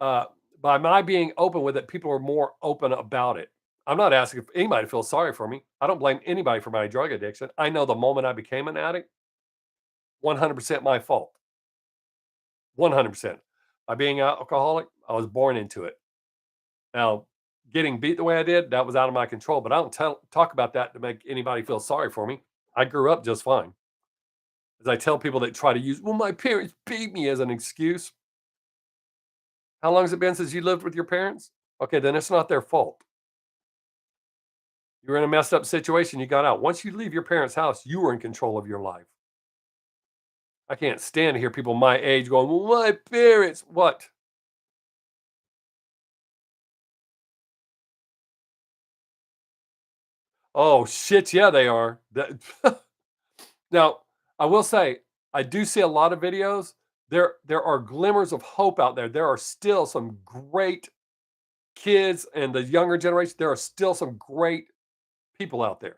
Uh, by my being open with it, people are more open about it. I'm not asking if anybody to feel sorry for me. I don't blame anybody for my drug addiction. I know the moment I became an addict, 100% my fault. 100%. By being an alcoholic, I was born into it. Now, getting beat the way I did, that was out of my control, but I don't talk about that to make anybody feel sorry for me. I grew up just fine. As I tell people that try to use, well, my parents beat me as an excuse. How long has it been since you lived with your parents? Okay, then it's not their fault. You were in a messed up situation, you got out. Once you leave your parents' house, you were in control of your life. I can't stand to hear people my age going, well, my parents, what? Oh, shit, yeah, they are. Now, I will say, I do see a lot of videos. There are glimmers of hope out there. There are still some great kids and the younger generation. There are still some great people out there.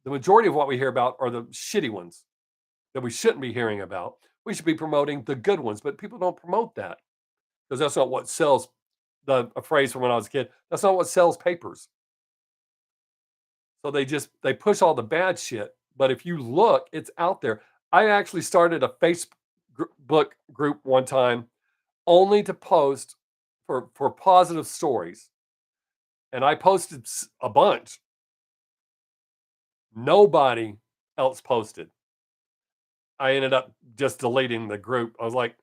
The majority of what we hear about are the shitty ones that we shouldn't be hearing about. We should be promoting the good ones, but people don't promote that because that's not what sells a phrase from when I was a kid. That's not what sells papers. So they push all the bad shit but if you look, it's out there. I actually started a Facebook group one time only to post for positive stories, and I posted a bunch. Nobody else posted. I ended up just deleting the group. I was like,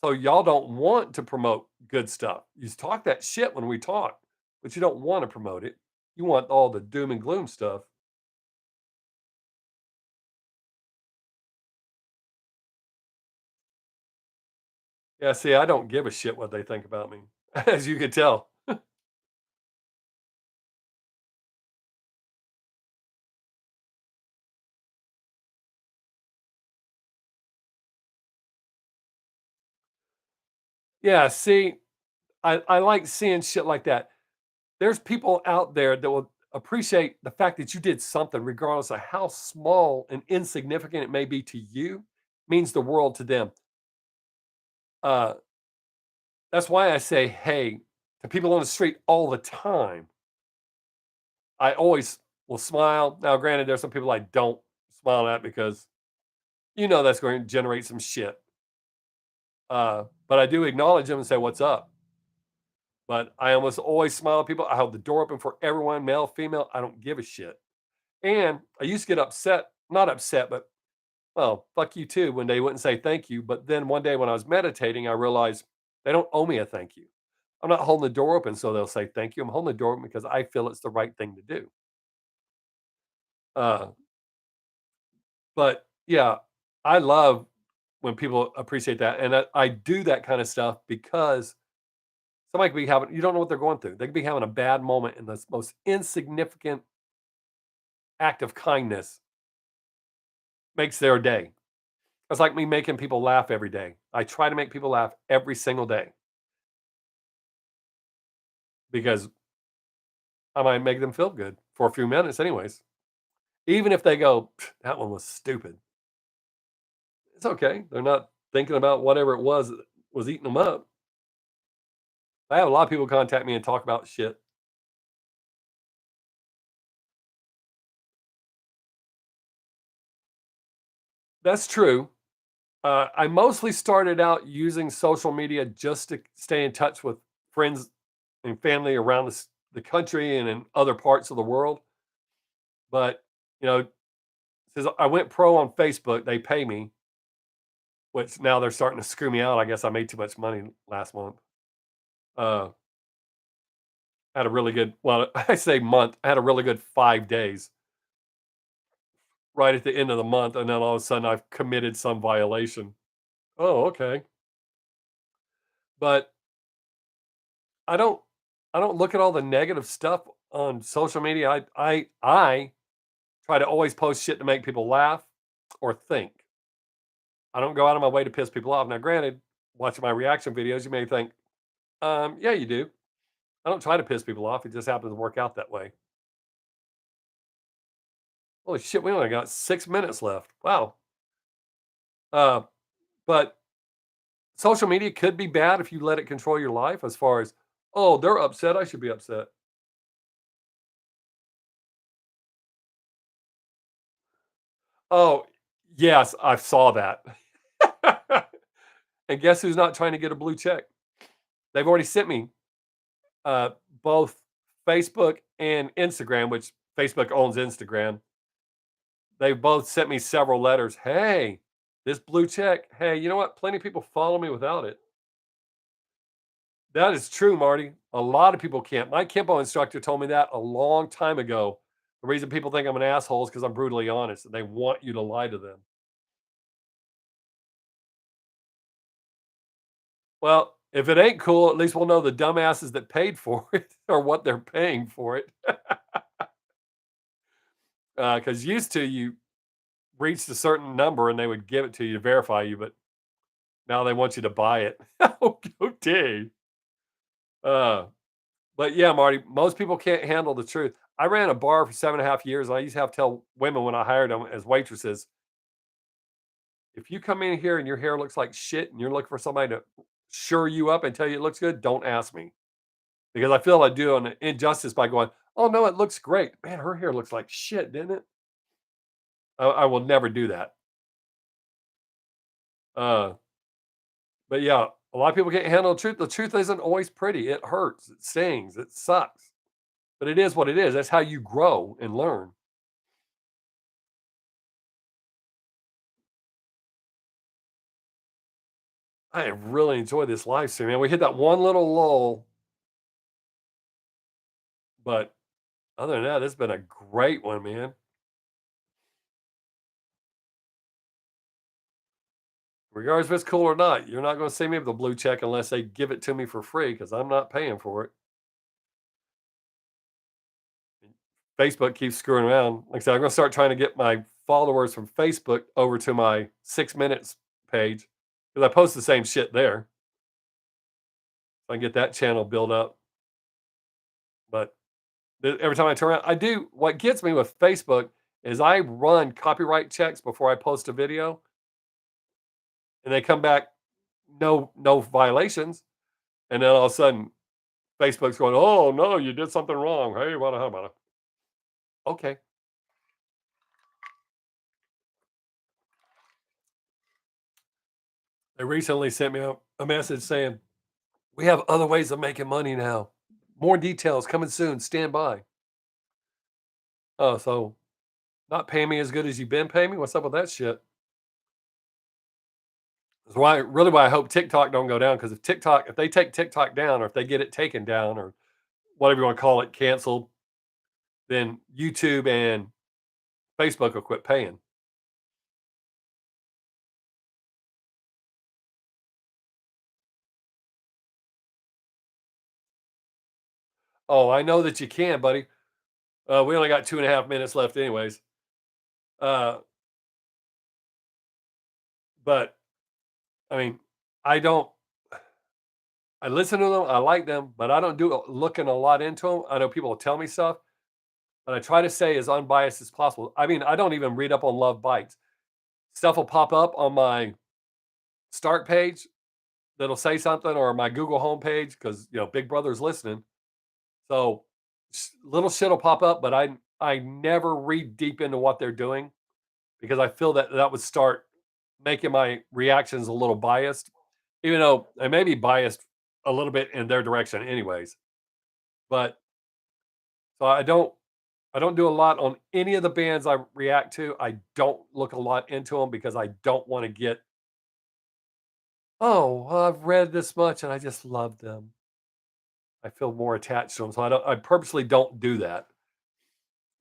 so y'all don't want to promote good stuff. You talk that shit when we talk, but you don't want to promote it. You want all the doom and gloom stuff. Yeah, see, I don't give a shit what they think about me, as you can tell. Yeah, see, I like seeing shit like that. There's people out there that will appreciate the fact that you did something, regardless of how small and insignificant it may be to you, means the world to them. Uh, that's why I say hey to people on the street all the time. I always will smile. Now, granted, there's some people I don't smile at because that's going to generate some shit. But I do acknowledge them and say, "What's up?" But I almost always smile at people. I hold the door open for everyone, male, female. I don't give a shit. And I used to get upset, not upset, but well, fuck you too, when they wouldn't say thank you. But then one day when I was meditating, I realized they don't owe me a thank you. I'm not holding the door open so they'll say thank you. I'm holding the door open because I feel it's the right thing to do. Uh, but yeah, I love when people appreciate that. And I do that kind of stuff because somebody could be having, you don't know what they're going through. They could be having a bad moment, and the most insignificant act of kindness makes their day. It's like me making people laugh every day. I try to make people laugh every single day because I might make them feel good for a few minutes, anyways. Even if they go, that one was stupid. It's okay. They're not thinking about whatever it was that was eating them up. I have a lot of people contact me and talk about shit. That's true. I mostly started out using social media just to stay in touch with friends and family around the country and in other parts of the world. But, you know, since I went pro on Facebook, they pay me, which now they're starting to screw me out. I guess I made too much money last month. Uh, had a really good, well, I say month, I had a really good 5 days right at the end of the month. And then all of a sudden I've committed some violation. Oh, okay. But I don't, I don't look at all the negative stuff on social media. I try to always post shit to make people laugh or think. I don't go out of my way to piss people off. Now, granted, watching my reaction videos, you may think, yeah, you do. I don't try to piss people off. It just happens to work out that way. Holy shit, we only got 6 minutes left. Wow. Uh, but social media could be bad if you let it control your life as far as, oh, they're upset. I should be upset. Oh, yes, I saw that. And guess who's not trying to get a blue check? They've already sent me uh, both Facebook and Instagram, which Facebook owns Instagram. They've both sent me several letters. Hey, this blue check. Hey, you know what? Plenty of people follow me without it. That is true, Marty. A lot of people can't. My Kimbo instructor told me that a long time ago. The reason people think I'm an asshole is because I'm brutally honest and they want you to lie to them. Well, if it ain't cool, at least we'll know the dumbasses that paid for it or what they're paying for it. Because used to you reached a certain number and they would give it to you to verify you, but now they want you to buy it. Okay. Uh, but yeah, Marty, most people can't handle the truth. I ran a bar for 7.5 years. And I used to have to tell women when I hired them as waitresses, if you come in here and your hair looks like shit and you're looking for somebody to sure you up and tell you it looks good, don't ask me. Because I feel I do an injustice by going, oh no, it looks great. Man, her hair looks like shit, didn't it? I will never do that. Uh, but yeah, a lot of people can't handle the truth. The truth isn't always pretty. It hurts. It stings. It sucks. But it is what it is. That's how you grow and learn. I have really enjoyed this live stream, man. We hit that one little lull, but other than that, it's been a great one, man. Regardless if it's cool or not, you're not going to see me with a blue check unless they give it to me for free because I'm not paying for it. Facebook keeps screwing around. Like I said, I'm going to start trying to get my followers from Facebook over to my 6 minutes page because I post the same shit there. So I can get that channel built up. But every time I turn around, I do. What gets me with Facebook is I run copyright checks before I post a video, and they come back no violations, and then all of a sudden Facebook's going, oh no, you did something wrong. Hey, what about it? Okay. They recently sent me a message saying we have other ways of making money now. More details coming soon. Stand by. Oh, so not paying me as good as you've been paying me? What's up with that shit? That's why I hope TikTok don't go down because if they take TikTok down or if they get it taken down or whatever you want to call it, canceled, then YouTube and Facebook will quit paying. Oh, I know that you can, buddy. We only got 2.5 minutes left, anyways. Uh, but I mean, I don't. I listen to them. I like them, but I don't looking a lot into them. I know people will tell me stuff, but I try to stay as unbiased as possible. I mean, I don't even read up on Love Bites. Stuff will pop up on my start page that'll say something, or my Google homepage because Big Brother's listening. So little shit will pop up, but I never read deep into what they're doing because I feel that that would start making my reactions a little biased, even though I may be biased a little bit in their direction, anyways. But so I don't do a lot on any of the bands I react to. I don't look a lot into them because I don't want to get, oh, well, I've read this much and I just love them. I feel more attached to them, so I purposely don't do that.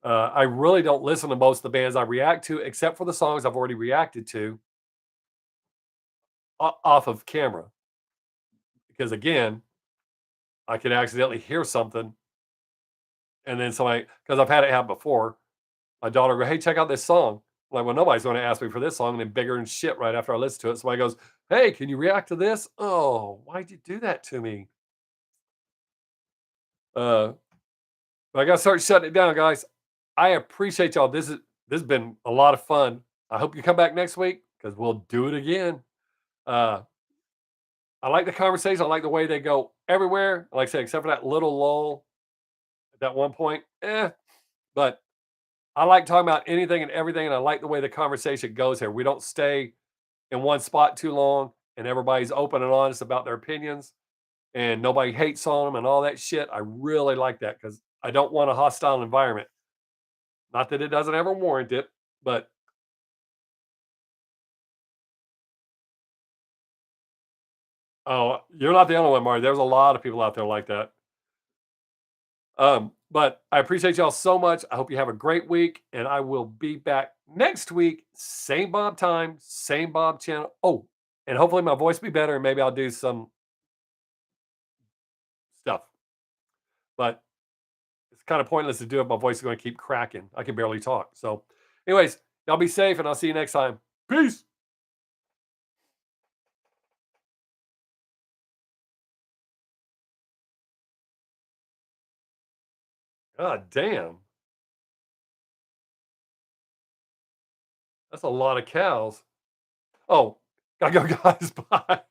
I really don't listen to most of the bands I react to, except for the songs I've already reacted to off of camera. Because again, I could accidentally hear something, and then somebody, because I've had it happen before. My daughter go, "Hey, check out this song." I'm like, well, nobody's going to ask me for this song, and then bigger and shit right after I listen to it. Somebody goes, "Hey, can you react to this?" Oh, why'd you do that to me? Uh, but I got to start shutting it down, guys. I appreciate y'all. This has been a lot of fun. I hope you come back next week because we'll do it again. Uh, I like the conversation. I like the way they go everywhere. Like I said, except for that little lull at that one point. But I like talking about anything and everything, and I like the way the conversation goes here. We don't stay in one spot too long, and everybody's open and honest about their opinions, and nobody hates on them and all that shit. I really like that because I don't want a hostile environment. Not that it doesn't ever warrant it, but oh, you're not the only one, Marty. There's a lot of people out there like that. But I appreciate y'all so much. I hope you have a great week, and I will be back next week. Same Bob time, same Bob channel. Oh, and hopefully my voice will be better, and maybe I'll do some stuff. But it's kind of pointless to do it. My voice is going to keep cracking. I can barely talk. So, anyways, y'all be safe, and I'll see you next time. Peace. God damn, that's a lot of cows. Oh, gotta go, guys. Bye.